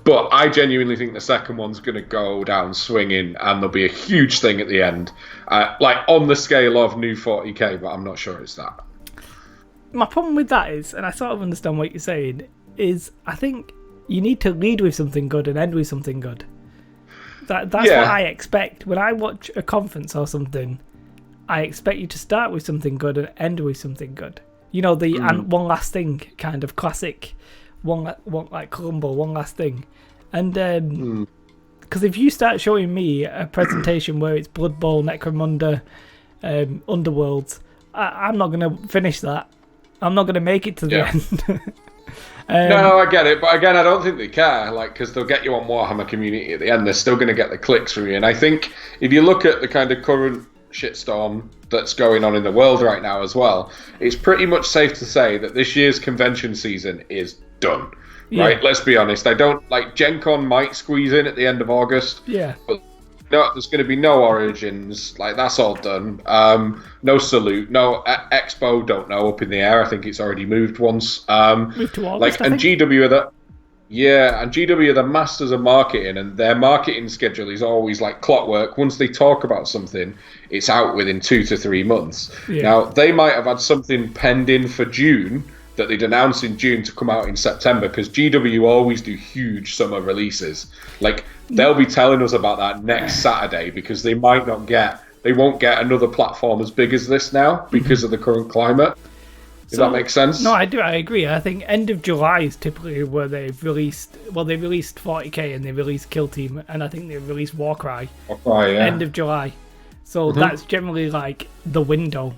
But I genuinely think the second one's going to go down swinging, and there'll be a huge thing at the end, like on the scale of new 40k. But I'm not sure it's that. My problem with that is, and I sort of understand what you're saying, is I think you need to lead with something good and end with something good. That's what I expect when I watch a conference or something. I expect you to start with something good and end with something good. You know, the and one last thing kind of classic, one like Columbo, one last thing, and because if you start showing me a presentation where it's Blood Bowl, Necromunda, Underworlds, I'm not going to finish that. I'm not going to make it to the end. No, I get it, but again, I don't think they care, like, because they'll get you on Warhammer Community at the end. They're still going to get the clicks from you, and I think if you look at the kind of current shitstorm that's going on in the world right now as well, it's pretty much safe to say that this year's convention season is done. Right? Let's be honest. I don't like Gen Con might squeeze in at the end of August. Yeah. But no, there's going to be no Origins. Like, that's all done. No Salute. No Expo. Don't know. Up in the air. I think it's already moved once. Moved to August, and GW are the GW are the masters of marketing, and their marketing schedule is always like clockwork. Once they talk about something, it's out within 2 to 3 months. Yeah. Now, they might have had something pending for June that they'd announce in June to come out in September, because GW always do huge summer releases. Like, they'll be telling us about that next Saturday, because they won't get another platform as big as this now because of the current climate. Does that make sense? No, I agree. I think end of July is typically where they've released. Well, they released 40k and they released Kill Team, and I think they released Warcry. End of July. So that's generally like the window.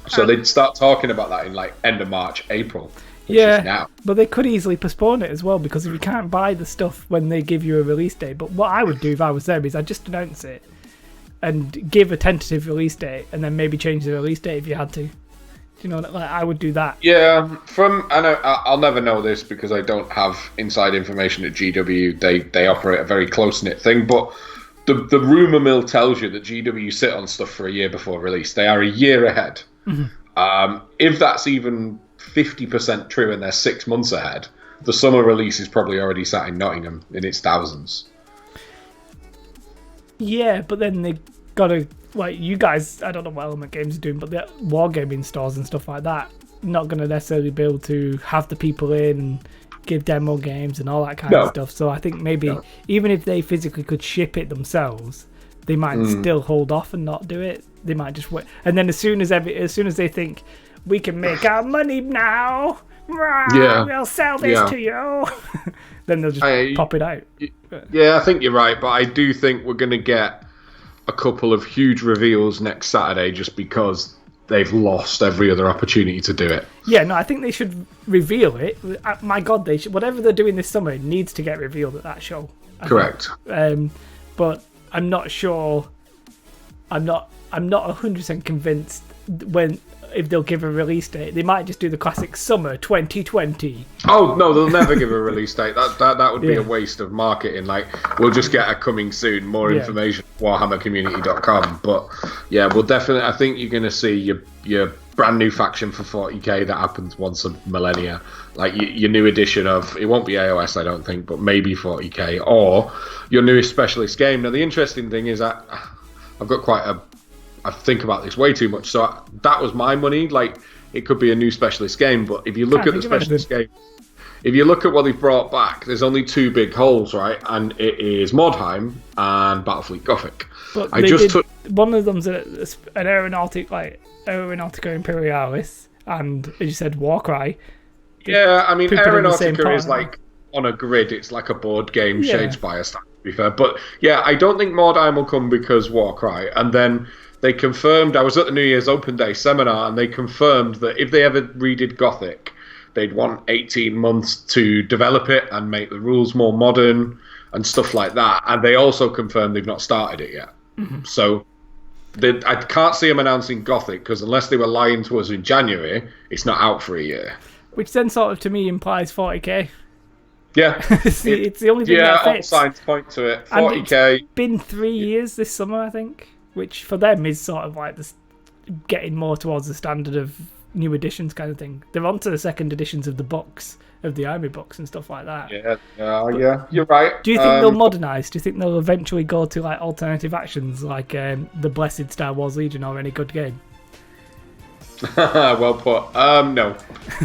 So they'd start talking about that in like end of March, April. Which is now. But they could easily postpone it as well, because if you can't buy the stuff when they give you a release date. But what I would do if I was them is I'd just announce it and give a tentative release date, and then maybe change the release date if you had to. You know, like, I would do that. Yeah, I'll never know this because I don't have inside information at GW. They operate a very close-knit thing, but the rumour mill tells you that GW sit on stuff for a year before release. They are a year ahead. If that's even 50% true and they're 6 months ahead, the summer release is probably already sat in Nottingham in its thousands. Yeah, but then they gotta, like, you guys, I don't know what Element Games are doing, but the wargaming stores and stuff like that, not gonna necessarily be able to have the people in and give demo games and all that kind of stuff. So I think maybe even if they physically could ship it themselves, they might still hold off and not do it. They might just wait, and then as soon as they think we can make our money now, we'll sell this to you, then they'll just pop it out. Yeah, I think you're right, but I do think we're going to get a couple of huge reveals next Saturday just because they've lost every other opportunity to do it. Yeah, no, I think they should reveal it. My God, they should. Whatever they're doing this summer needs to get revealed at that show. Correct. But I'm not sure. I'm not 100% convinced if they'll give a release date. They might just do the classic summer 2020. Oh no, they'll never give a release date. That would be a waste of marketing. Like, we'll just get a coming soon, more information at warhammercommunity.com. But yeah, we'll definitely, I think you're going to see your brand new faction for 40k that happens once a millennia. Like your new edition of, it won't be AOS I don't think, but maybe 40k, or your newest specialist game. Now the interesting thing is that I've got I think about this way too much. So that was my money. Like, it could be a new specialist game, but if you look at the specialist game, if you look at what they've brought back, there's only two big holes, right? And it is Mordheim and Battlefleet Gothic. But one of them's an Aeronautica Imperialis, and as you said, Warcry. Yeah, I mean, Aeronautica is like on a grid. It's like a board game shaped by a stack, to be fair. But yeah, I don't think Mordheim will come because Warcry. And then they confirmed, I was at the New Year's Open Day seminar, and they confirmed that if they ever redid Gothic, they'd want 18 months to develop it and make the rules more modern and stuff like that. And they also confirmed they've not started it yet. So I can't see them announcing Gothic, because unless they were lying to us in January, it's not out for a year. Which then sort of, to me, implies 40k. Yeah. it's the only thing that fits. All signs point to it. 40k. It's been 3 years this summer, I think, which for them is sort of like getting more towards the standard of new editions kind of thing. They're onto the second editions of the box, of the army box and stuff like that. Yeah, you're right. Do you think they'll modernise? Do you think they'll eventually go to like alternative actions, like the Blessed Star Wars Legion or any good game? Well put. No,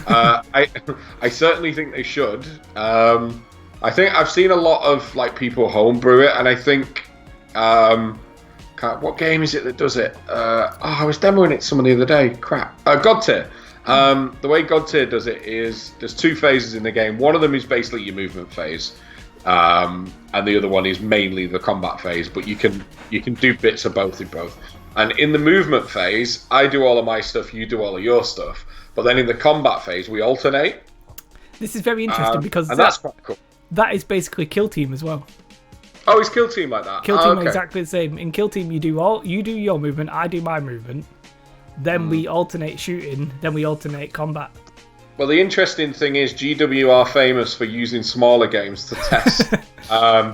I certainly think they should. I think I've seen a lot of like people homebrew it, and I think what game is it that does it? I was demoing it to someone the other day. Crap. God Tier. The way God Tier does it is there's 2 phases in the game. One of them is basically your movement phase, and the other one is mainly the combat phase. But you can do bits of both in both. And in the movement phase, I do all of my stuff, you do all of your stuff. But then in the combat phase, we alternate. This is very interesting because that's quite cool. That is basically Kill Team as well. Oh, is Kill Team like that? Kill Team are exactly the same. In Kill Team, you do your movement, I do my movement. Then we alternate shooting. Then we alternate combat. Well, the interesting thing is GW are famous for using smaller games to test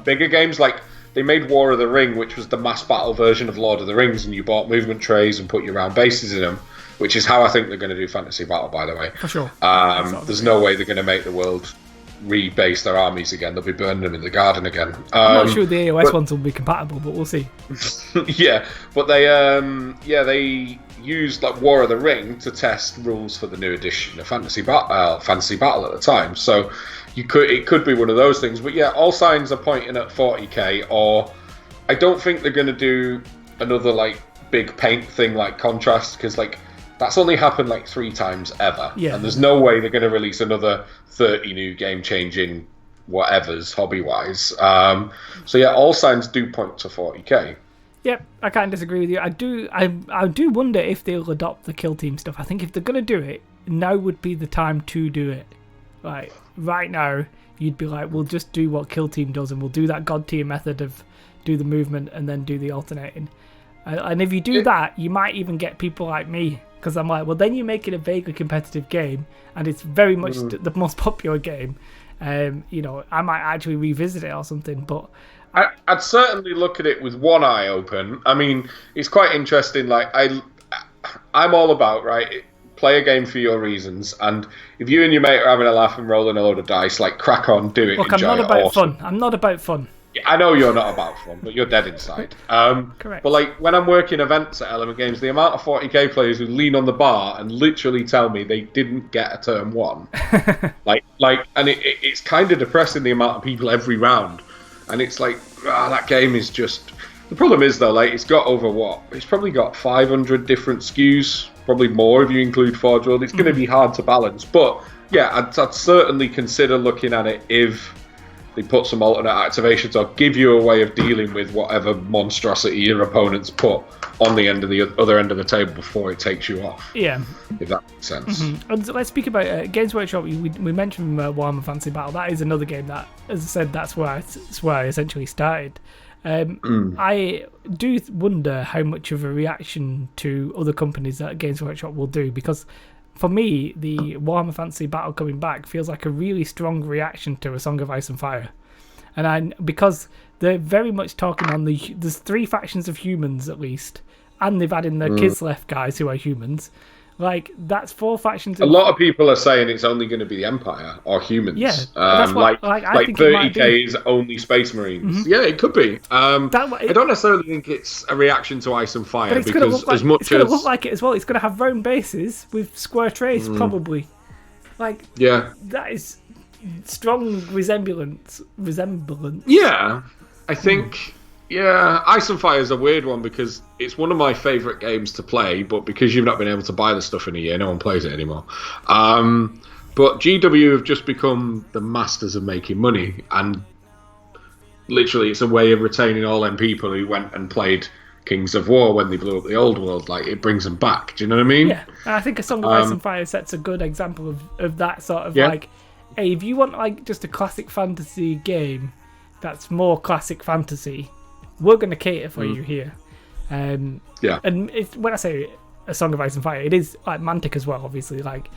bigger games. Like they made War of the Ring, which was the mass battle version of Lord of the Rings, and you bought movement trays and put your round bases in them. Which is how I think they're going to do Fantasy Battle, by the way. For sure. There's no way they're going to make the world rebase their armies again. They'll be burning them in the garden again. I'm not sure the AOS ones will be compatible, but we'll see. Yeah, but they used like War of the Ring to test rules for the new edition of Fantasy Battle at the time. So it could be one of those things. But yeah, all signs are pointing at 40k. Or I don't think they're going to do another like big paint thing like Contrast, because like that's only happened like 3 times ever. Yeah. And there's no way they're going to release another 30 new game-changing whatevers hobby-wise. So yeah, all signs do point to 40k. Yep, I can't disagree with you. I do wonder if they'll adopt the Kill Team stuff. I think if they're going to do it, now would be the time to do it. Like, right now, you'd be like, we'll just do what Kill Team does, and we'll do that God Tier method of do the movement and then do the alternating. And if you do that, you might even get people like me. Because I'm like, well, then you make it a vaguely competitive game, and it's very much the most popular game. I might actually revisit it or something. But I'd certainly look at it with one eye open. I mean, it's quite interesting. Like I'm all about play a game for your reasons, and if you and your mate are having a laugh and rolling a load of dice, like crack on, do it. Look, enjoy I'm not it, about awesome. fun. I'm not about fun. I know you're not about fun, but you're dead inside. Correct. But like when I'm working events at Element Games, the amount of 40k players who lean on the bar and literally tell me they didn't get a turn 1, and it's kind of depressing the amount of people every round, and it's like that game is just. The problem is though, like it's got over what? It's probably got 500 different SKUs, probably more if you include Forge World. It's going to be hard to balance, but yeah, I'd certainly consider looking at it if they put some alternate activations or give you a way of dealing with whatever monstrosity your opponents put on the other end of the table before it takes you off. Yeah. If that makes sense. Mm-hmm. And let's speak about Games Workshop. We mentioned Warhammer Fantasy Battle. That is another game that, as I said, that's where I essentially started. I do wonder how much of a reaction to other companies that Games Workshop will do, because for me, the Warhammer Fantasy Battle coming back feels like a really strong reaction to A Song of Ice and Fire. Because they're very much talking on there's 3 factions of humans at least, and they've added in the Kislev guys who are humans. Like, that's 4 factions. A lot of people are saying it's only going to be the Empire or humans. Yeah, that's what, I think 30k is only Space Marines. Mm-hmm. Yeah, it could be. I don't necessarily think it's a reaction to Ice and Fire, because it's going to look like it as well. It's going to have round bases with square trays, probably. Like, yeah, that is strong resemblance. Yeah, I think. Yeah, Ice and Fire is a weird one because it's one of my favourite games to play, but because you've not been able to buy the stuff in a year, no one plays it anymore. But GW have just become the masters of making money, and literally it's a way of retaining all them people who went and played Kings of War when they blew up the old world. Like, it brings them back. Do you know what I mean? Yeah, and I think A Song of Ice and Fire sets a good example of that sort of like, hey, if you want like just a classic fantasy game that's more classic fantasy, we're going to cater for you here. And when I say A Song of Ice and Fire, it is like Mantic as well, obviously. Like,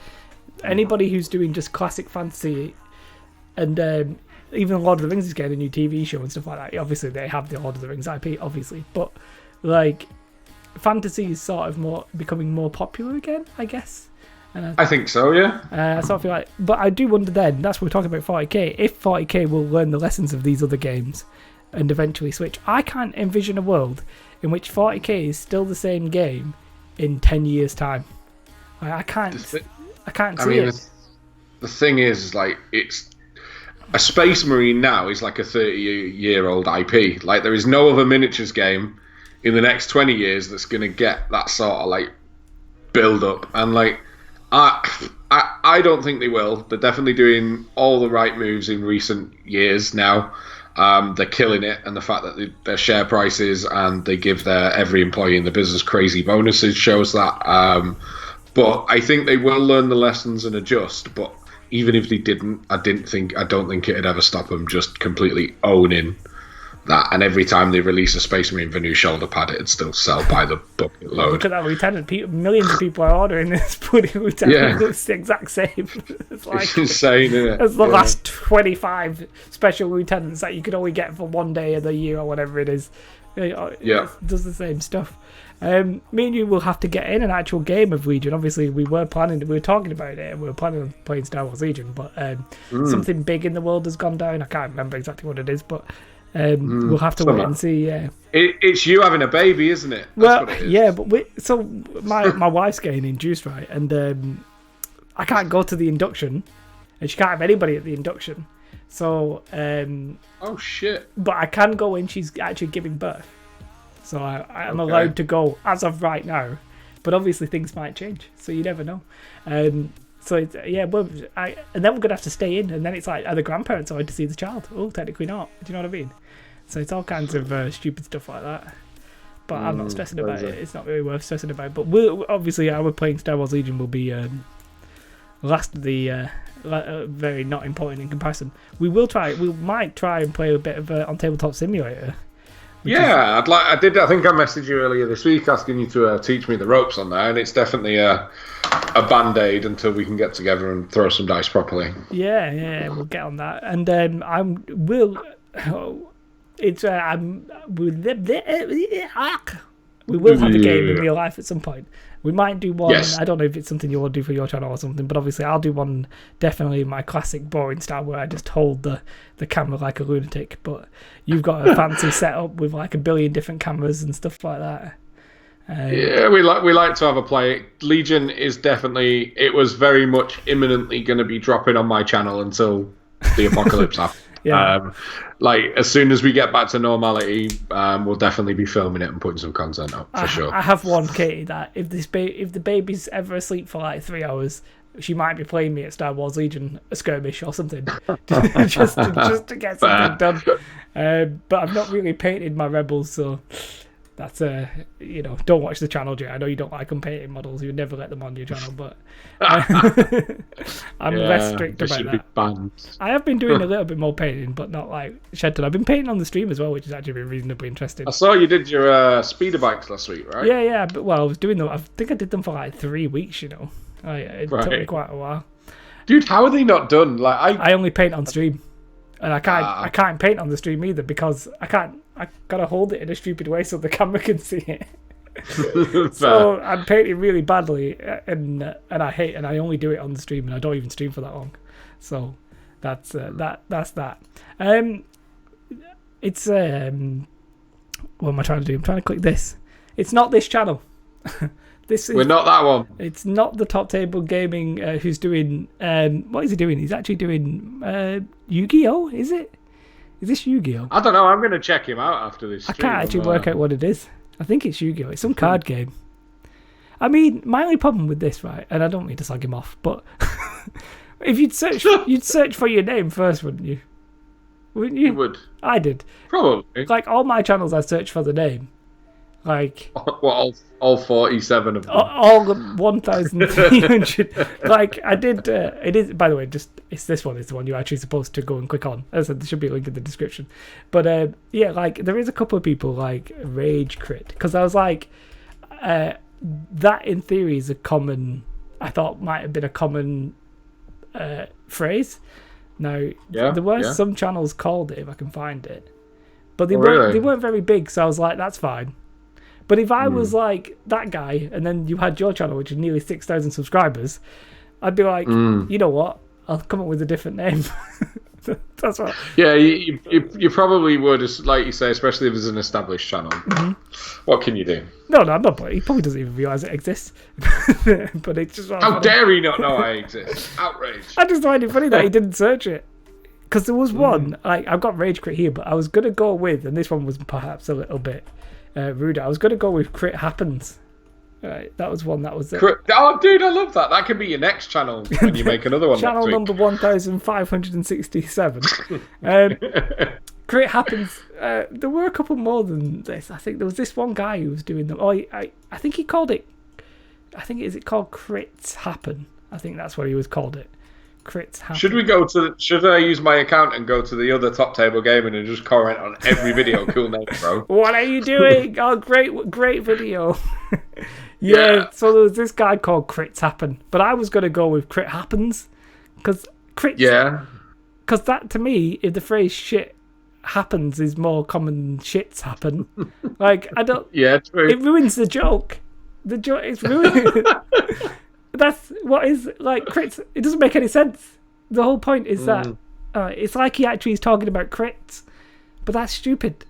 anybody who's doing just classic fantasy, and even Lord of the Rings is getting a new TV show and stuff like that. Obviously, they have the Lord of the Rings IP, obviously. But, like, fantasy is sort of becoming more popular again, I guess. I think so, yeah. I sort of feel like, but I do wonder then, that's what we're talking about 40k, if 40k will learn the lessons of these other games and eventually switch. I can't envision a world in which 40k is still the same game in 10 years' time. Like, I can't see it. The thing is, like, it's a Space Marine now is like a 30-year-old IP. Like, there is no other miniatures game in the next 20 years that's going to get that sort of, like, build up. And, like, I don't think they will. They're definitely doing all the right moves in recent years now. They're killing it, and the fact that their share prices and they give their every employee in the business crazy bonuses shows that. But I think they will learn the lessons and adjust. But even if they didn't, I don't think it'd ever stop them just completely owning that. And every time they release a Space Marine for new shoulder pad, it'd still sell by the bucket load. Look at that lieutenant. Millions of people are ordering this bloody lieutenant. Yeah. It looks the exact same. It's insane, isn't it? It's the last 25 special lieutenants that you could only get for one day of the year or whatever it is. Yeah. It does the same stuff. Me and you will have to get in an actual game of Legion. Obviously, we were talking about it, and we were planning on playing Star Wars Legion, but something big in the world has gone down. I can't remember exactly what it is, but we'll have to wait and see. It's you having a baby, isn't it? That's what it is. Yeah, but my wife's getting induced, right? And I can't go to the induction, and she can't have anybody at the induction. So oh shit! But I can go when she's actually giving birth. So I'm allowed to go as of right now, but obviously things might change, so you never know. So and then we're gonna have to stay in, and then it's like, are the grandparents allowed to see the child? Oh, technically not. Do you know what I mean? So it's all kinds of stupid stuff like that. But I'm not stressing about it. It's not really worth stressing about. But obviously our playing Star Wars Legion will be last of the very not important in comparison. We might try and play a bit of on Tabletop Simulator. Yeah, I think I messaged you earlier this week asking you to teach me the ropes on there, and it's definitely a band-aid until we can get together and throw some dice properly. Yeah, we'll get on that, and we will have a game in real life at some point. We might do one. Yes. I don't know if it's something you want to do for your channel or something, but obviously I'll do one definitely in my classic boring style where I just hold the camera like a lunatic. But you've got a fancy setup with like a billion different cameras and stuff like that. Yeah, we like to have a play. Legion is definitely. It was very much imminently going to be dropping on my channel until the apocalypse happened. Yeah. Like as soon as we get back to normality, we'll definitely be filming it and putting some content up for sure. I have warned Katie that if the baby's ever asleep for like 3 hours, she might be playing me at Star Wars Legion a skirmish or something, just to get something done. But I've not really painted my rebels, so that's don't watch the channel, Jay. I know you don't like unpainted models. You never let them on your channel, but I'm less strict about that. I have been doing a little bit more painting, but not like Shenton. I've been painting on the stream as well, which has actually been reasonably interesting. I saw you did your speeder bikes last week, right? Yeah. But I was doing them. I think I did them for like 3 weeks. It took me quite a while. Dude, how are they not done? Like I only paint on stream, and I can't paint on the stream either because I gotta hold it in a stupid way so the camera can see it. So I'm painting really badly, and I only do it on the stream, and I don't even stream for that long. So that's that. It's what am I trying to do? I'm trying to click this. It's not this channel. We're not that one. It's not the Top Table Gaming who's doing. What is he doing? He's actually doing Yu-Gi-Oh! Is it? Is this Yu-Gi-Oh? I don't know. I'm going to check him out after this stream. I can't actually work out what it is. I think it's Yu-Gi-Oh! It's some card game. I mean, my only problem with this, right, and I don't mean to slag him off, but if you'd search for your name first, wouldn't you? Wouldn't you? You would. I did. Probably. Like, all my channels, I search for the name. Like... Well, all 47 of them. All the 1,300. Like, I did... it is, by the way, it's this one is the one you're actually supposed to go and click on. As I said, there should be a link in the description. But, yeah, like, there is a couple of people, like, Rage Crit. Because I was like... that, in theory, is a common... I thought might have been a common phrase. Now, there were some channels called it, if I can find it. But they weren't very big, so I was like, that's fine. But if I was like that guy, and then you had your channel, which is nearly 6,000 subscribers, I'd be like, you know what? I'll come up with a different name. That's what. Yeah, you probably would, like you say, especially if it's an established channel. What can you do? No, I'm not. He probably doesn't even realise it exists. But it's just. How dare he not know I exist? Outrage! I just find it funny that he didn't search it. Because there was one, like, I've got Rage Crit here, but I was going to go with, and this one was perhaps a little bit ruder, I was going to go with Crit Happens. Right, that was one that was... Oh, dude, I love that. That could be your next channel when you make another one Channel next week. number 1567. Crit Happens. There were a couple more than this. I think there was this one guy who was doing them. Oh, I think he called it... is it called Crits Happen? I think that's what he was called it. Crits Happen. Should I use my account and go to the other Top Table Gaming and just comment on every video? Cool name, bro. What are you doing? Oh, great video. Yeah, so there was this guy called Crits Happen, but I was going to go with Crit Happens, because crits... Yeah. Because that, to me, if the phrase shit happens is more common than shits happen, like, I don't... Yeah, true. It ruins the joke. The joke is ruined. That's what is, like, crits... It doesn't make any sense. The whole point is that it's like he actually is talking about crits, but that's stupid.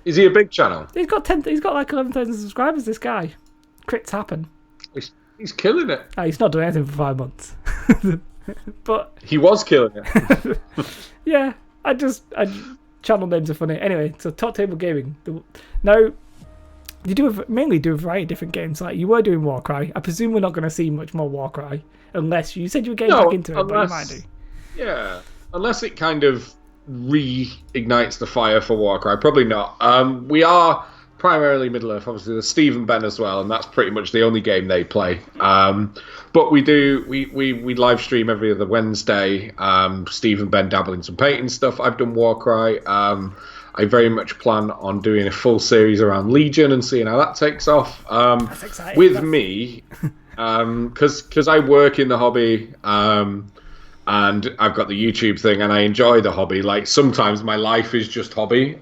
Is he a big channel? He's got like 11,000 subscribers, this guy. Crits Happen. He's killing it. He's not doing anything for 5 months. But he was killing it. Yeah, channel names are funny. Anyway, so Top Table Gaming. Now, you mainly do a variety of different games. Like, you were doing Warcry. I presume we're not going to see much more Warcry, unless you said you were getting back into it, but you might do. Yeah, unless it kind of reignites the fire for Warcry. Probably not. We are primarily Middle-earth. Obviously, there's Steve and Ben as well, and that's pretty much the only game they play. But we live stream every other Wednesday. Steve and Ben dabble in some painting stuff. I've done Warcry. I very much plan on doing a full series around Legion and seeing how that takes off. That's exciting. With me, because I work in the hobby, and I've got the YouTube thing, and I enjoy the hobby. Like, sometimes my life is just hobby.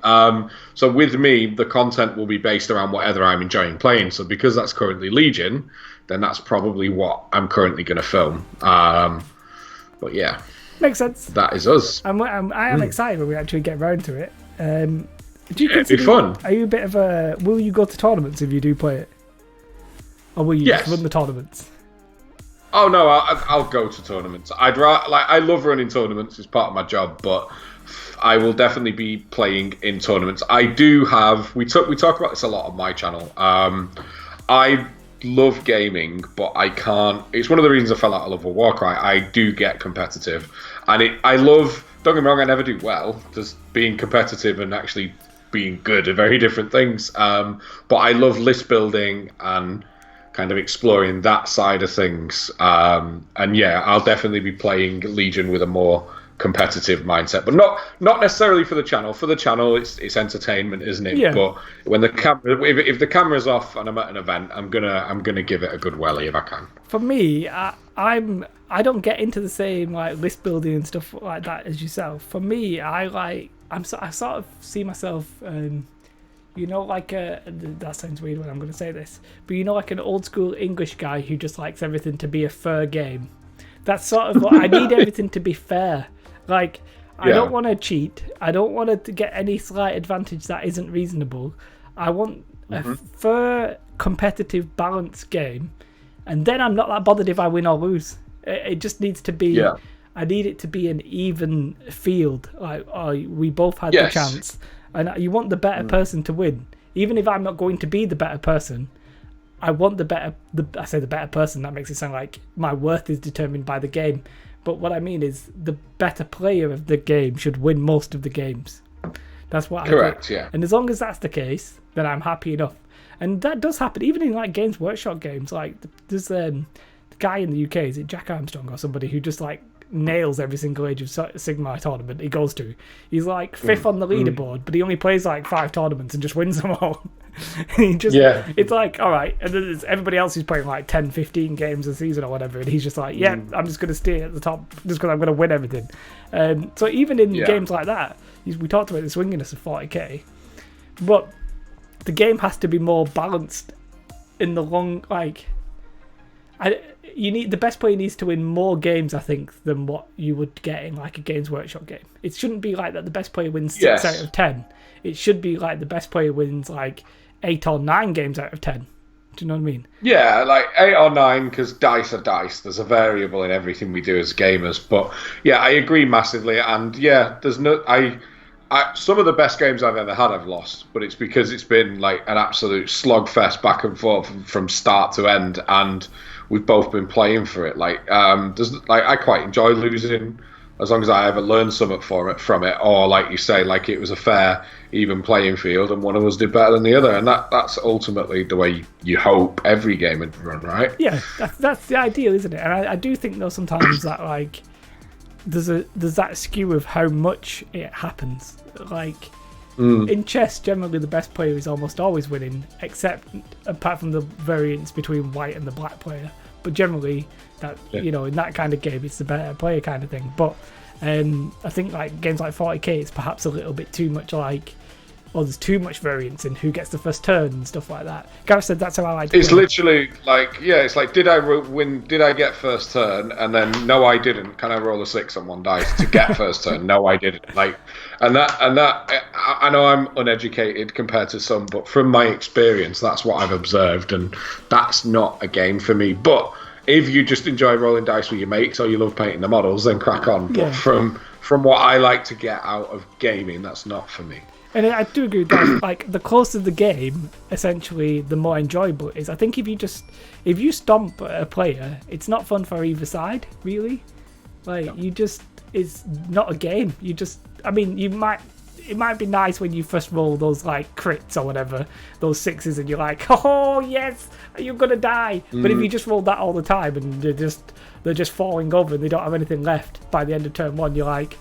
So with me, the content will be based around whatever I'm enjoying playing. So because that's currently Legion, then that's probably what I'm currently going to film. But yeah. Makes sense. That is us. I am excited when we actually get round to it. Do you it'd be fun. Are you a bit of a... Will you go to tournaments if you do play it? Or will you just run the tournaments? Oh no, I'll go to tournaments. I love running tournaments; it's part of my job. But I will definitely be playing in tournaments. I do have. We talk about this a lot on my channel. I love gaming, but I can't. It's one of the reasons I fell out of love with Warcry. I do get competitive, and I love. Don't get me wrong, I never do well. Just being competitive and actually being good are very different things. But I love list building and kind of exploring that side of things. And yeah, I'll definitely be playing Legion with a more competitive mindset, but not necessarily for the channel. For the channel, it's entertainment, isn't it? Yeah. But when the camera, if the camera's off and I'm at an event, I'm gonna give it a good welly if I can. For me, I don't get into the same like list building and stuff like that as yourself. For me, I sort of see myself. Like that sounds weird when I'm going to say this, but like an old school English guy who just likes everything to be a fair game. That's sort of what I need. Everything to be fair. Like, I don't want to cheat. I don't want to get any slight advantage that isn't reasonable. I want a fair, competitive, balanced game, and then I'm not that bothered if I win or lose. It just needs to be. Yeah. I need it to be an even field. Like, we both had the chance. And you want the better person to win. Even if I'm not going to be the better person, I want the better person. That makes it sound like my worth is determined by the game. But what I mean is the better player of the game should win most of the games. That's what Correct, I think. Yeah. And as long as that's the case, then I'm happy enough. And that does happen, even in like Games Workshop games. Like, there's the guy in the UK, is it Jack Armstrong or somebody, who just like nails every single Age of Sigmar tournament he goes to. He's like fifth on the leaderboard, but he only plays like 5 tournaments and just wins them all. It's like, all right, and then there's everybody else who's playing like 10, 15 games a season or whatever, and he's just like, I'm just going to stay at the top just because I'm going to win everything. So even in games like that, we talked about the swinginess of 40k, but the game has to be more balanced in the long, like, the best player needs to win more games, I think, than what you would get in like a Games Workshop game. It shouldn't be like that the best player wins 6 out of 10. It should be like the best player wins like 8 or 9 games out of 10. Do you know what I mean? Yeah, like 8 or 9, because dice are dice. There's a variable in everything we do as gamers. But yeah, I agree massively. And yeah, there's no, some of the best games I've ever had I've lost, but it's because it's been like an absolute slogfest back and forth from start to end, and we've both been playing for it. I quite enjoy losing as long as I ever learn something from it, or like you say, like it was a fair, even playing field, and one of us did better than the other, and that's ultimately the way you hope every game would run, right? Yeah, that's the ideal, isn't it? And I do think though sometimes that like there's that skew of how much it happens. Like in chess, generally the best player is almost always winning, except apart from the variance between white and the black player. But generally, that in that kind of game, it's the better player kind of thing. But I think like games like 40k, it's perhaps a little bit too much like, there's too much variance in who gets the first turn and stuff like that. Gareth said that's how I like to It's literally like, it's like, did I win? Did I get first turn? And then, no, I didn't. Can I roll a 6 on one dice to get first turn? No, I didn't. Like, and that, I know I'm uneducated compared to some, but from my experience, that's what I've observed, and that's not a game for me. But if you just enjoy rolling dice with your mates or you love painting the models, then crack on. But from what I like to get out of gaming, that's not for me. And I do agree with that. Like, the closer the game, essentially, the more enjoyable it is. I think if you stomp a player, it's not fun for either side, really. Like, it's not a game. It might be nice when you first roll those, like, crits or whatever, those 6s, and you're like, oh, yes, you're going to die. But if you just roll that all the time and they're just falling over and they don't have anything left by the end of turn 1, you're like,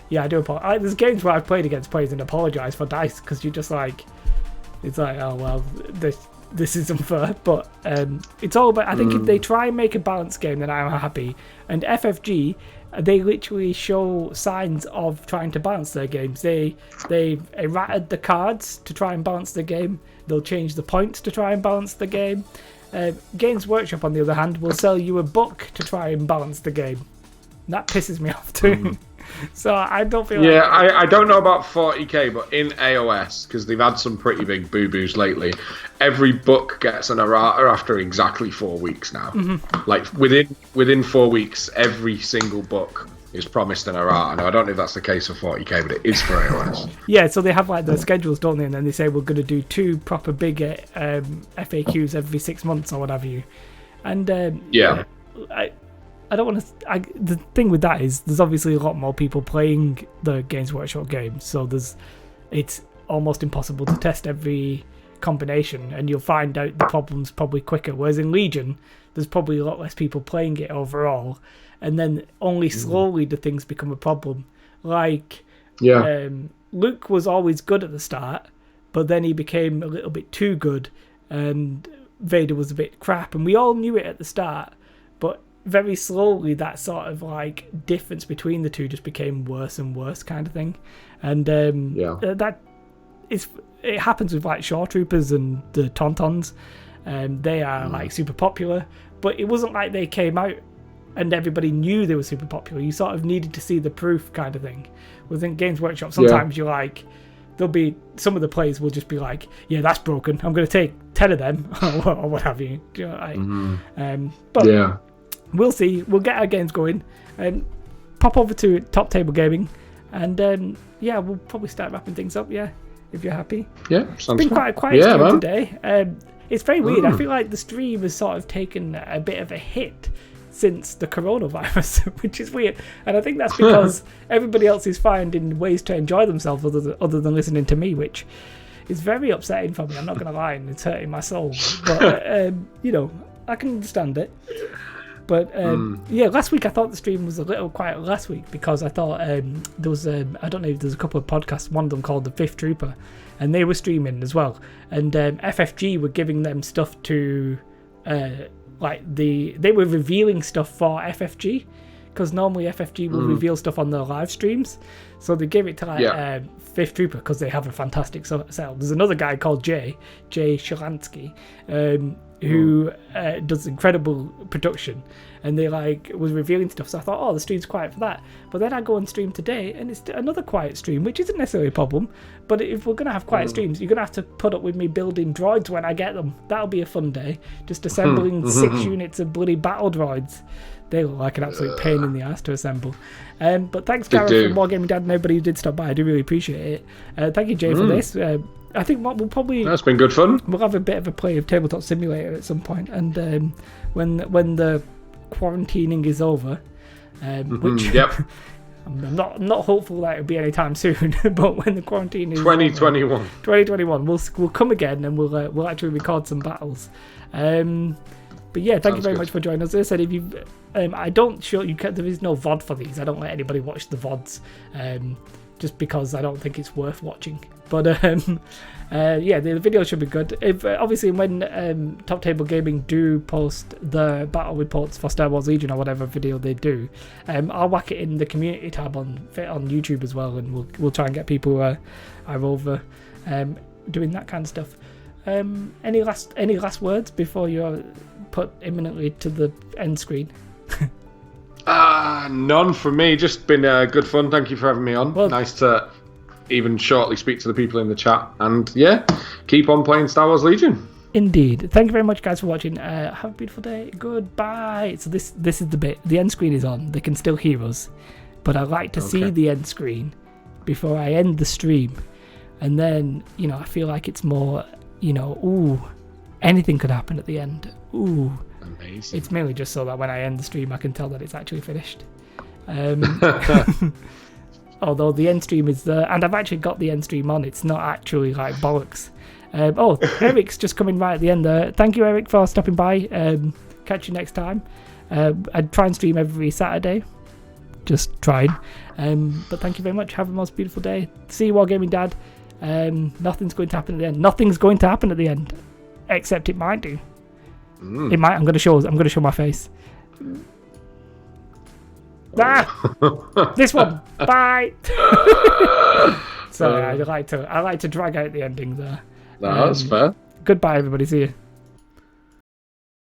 yeah, I do apologize. There's games where I've played against players and apologise for dice because you're just like, it's like, oh, well, this is unfair. But it's all about, I think if they try and make a balanced game, then I'm happy. And FFG, they literally show signs of trying to balance their games. They've errated the cards to try and balance the game. They'll change the points to try and balance the game. Games Workshop, on the other hand, will sell you a book to try and balance the game. And that pisses me off too. So I don't feel I don't know about 40k, but in AOS, because they've had some pretty big boo-boos lately, every book gets an errata after exactly 4 weeks now. Like within 4 weeks, every single book is promised an errata. Now I don't know if that's the case for 40k, but it is for AOS. Yeah, so they have like their schedules, don't they? And then they say we're going to do 2 proper big FAQs every 6 months or what have you. And I don't want to. The thing with that is there's obviously a lot more people playing the Games Workshop games, so it's almost impossible to test every combination, and you'll find out the problems probably quicker. Whereas in Legion, there's probably a lot less people playing it overall, and then only slowly do things become a problem. Like, Luke was always good at the start, but then he became a little bit too good, and Vader was a bit crap, and we all knew it at the start, but very slowly that sort of like difference between the two just became worse and worse kind of thing. And it happens with like Shore Troopers and the Tauntauns. They are like super popular, but it wasn't like they came out and everybody knew they were super popular. You sort of needed to see the proof kind of thing. Within Games Workshop, sometimes you're like, there'll be some of the players will just be like, yeah, that's broken, I'm going to take 10 of them or what have you. Do you know what I mean? But we'll see. We'll get our games going. Pop over to Top Table Gaming, and we'll probably start wrapping things up. Yeah, if you're happy. Yeah, it's been quite stream today. It's very weird. I feel like the stream has sort of taken a bit of a hit since the coronavirus, which is weird. And I think that's because everybody else is finding ways to enjoy themselves other than listening to me, which is very upsetting for me. I'm not going to lie, and it's hurting my soul. But I can understand it. But last week I thought the stream was a little quiet last week because I thought there was I don't know if there's a couple of podcasts, one of them called The Fifth Trooper, and they were streaming as well. And FFG were giving them stuff to they were revealing stuff for FFG because normally FFG will reveal stuff on their live streams. So they gave it to like Fifth Trooper because they have a fantastic setup. There's another guy called Jay Shalansky, who does incredible production, and they like was revealing stuff. So I thought, oh, the stream's quiet for that. But then I go and stream today, and it's another quiet stream, which isn't necessarily a problem. But if we're gonna have quiet streams, you're gonna have to put up with me building droids when I get them. That'll be a fun day. Just assembling 6 units of bloody battle droids. They look like an absolute pain in the ass to assemble. But thanks, Gareth, from Wargaming Dad, and everybody who did stop by. I do really appreciate it. Thank you, Jay, for this. I think we'll probably... That's been good fun. We'll have a bit of a play of Tabletop Simulator at some point. And when the quarantining is over, which I'm not hopeful that it'll be anytime soon, but when the quarantine is 2021. over, 2021, we'll come again and we'll actually record some battles. But yeah, thank you very much for joining us. As I said, if you, I don't show you. There is no VOD for these. I don't let anybody watch the VODs, just because I don't think it's worth watching. But yeah, the video should be good. If obviously when Top Table Gaming do post the battle reports for Star Wars Legion or whatever video they do, I'll whack it in the community tab on YouTube as well, and we'll try and get people who are over doing that kind of stuff. Any last words before you're put imminently to the end screen? None from me. Just been good fun. Thank you for having me on. Well, nice to even shortly speak to the people in the chat. And yeah, keep on playing Star Wars Legion. Indeed. Thank you very much, guys, for watching. Have a beautiful day. Goodbye. So this is the bit. The end screen is on. They can still hear us, but I like to see the end screen before I end the stream. And then, I feel like it's more, anything could happen at the end. Ooh. Amazing. It's mainly just so that when I end the stream, I can tell that it's actually finished. Although the end stream is there, and I've actually got the end stream on. It's not actually like bollocks. Eric's just coming right at the end there. Thank you, Eric, for stopping by. Catch you next time. I'd try and stream every Saturday. Just trying. But thank you very much. Have a most beautiful day. See you, Wargaming Dad. Nothing's going to happen at the end. Nothing's going to happen at the end, except it might do. It might. I'm going to show my face. This one. Bye. Sorry, I like to drag out the ending there. That's fair. Goodbye, everybody. See you.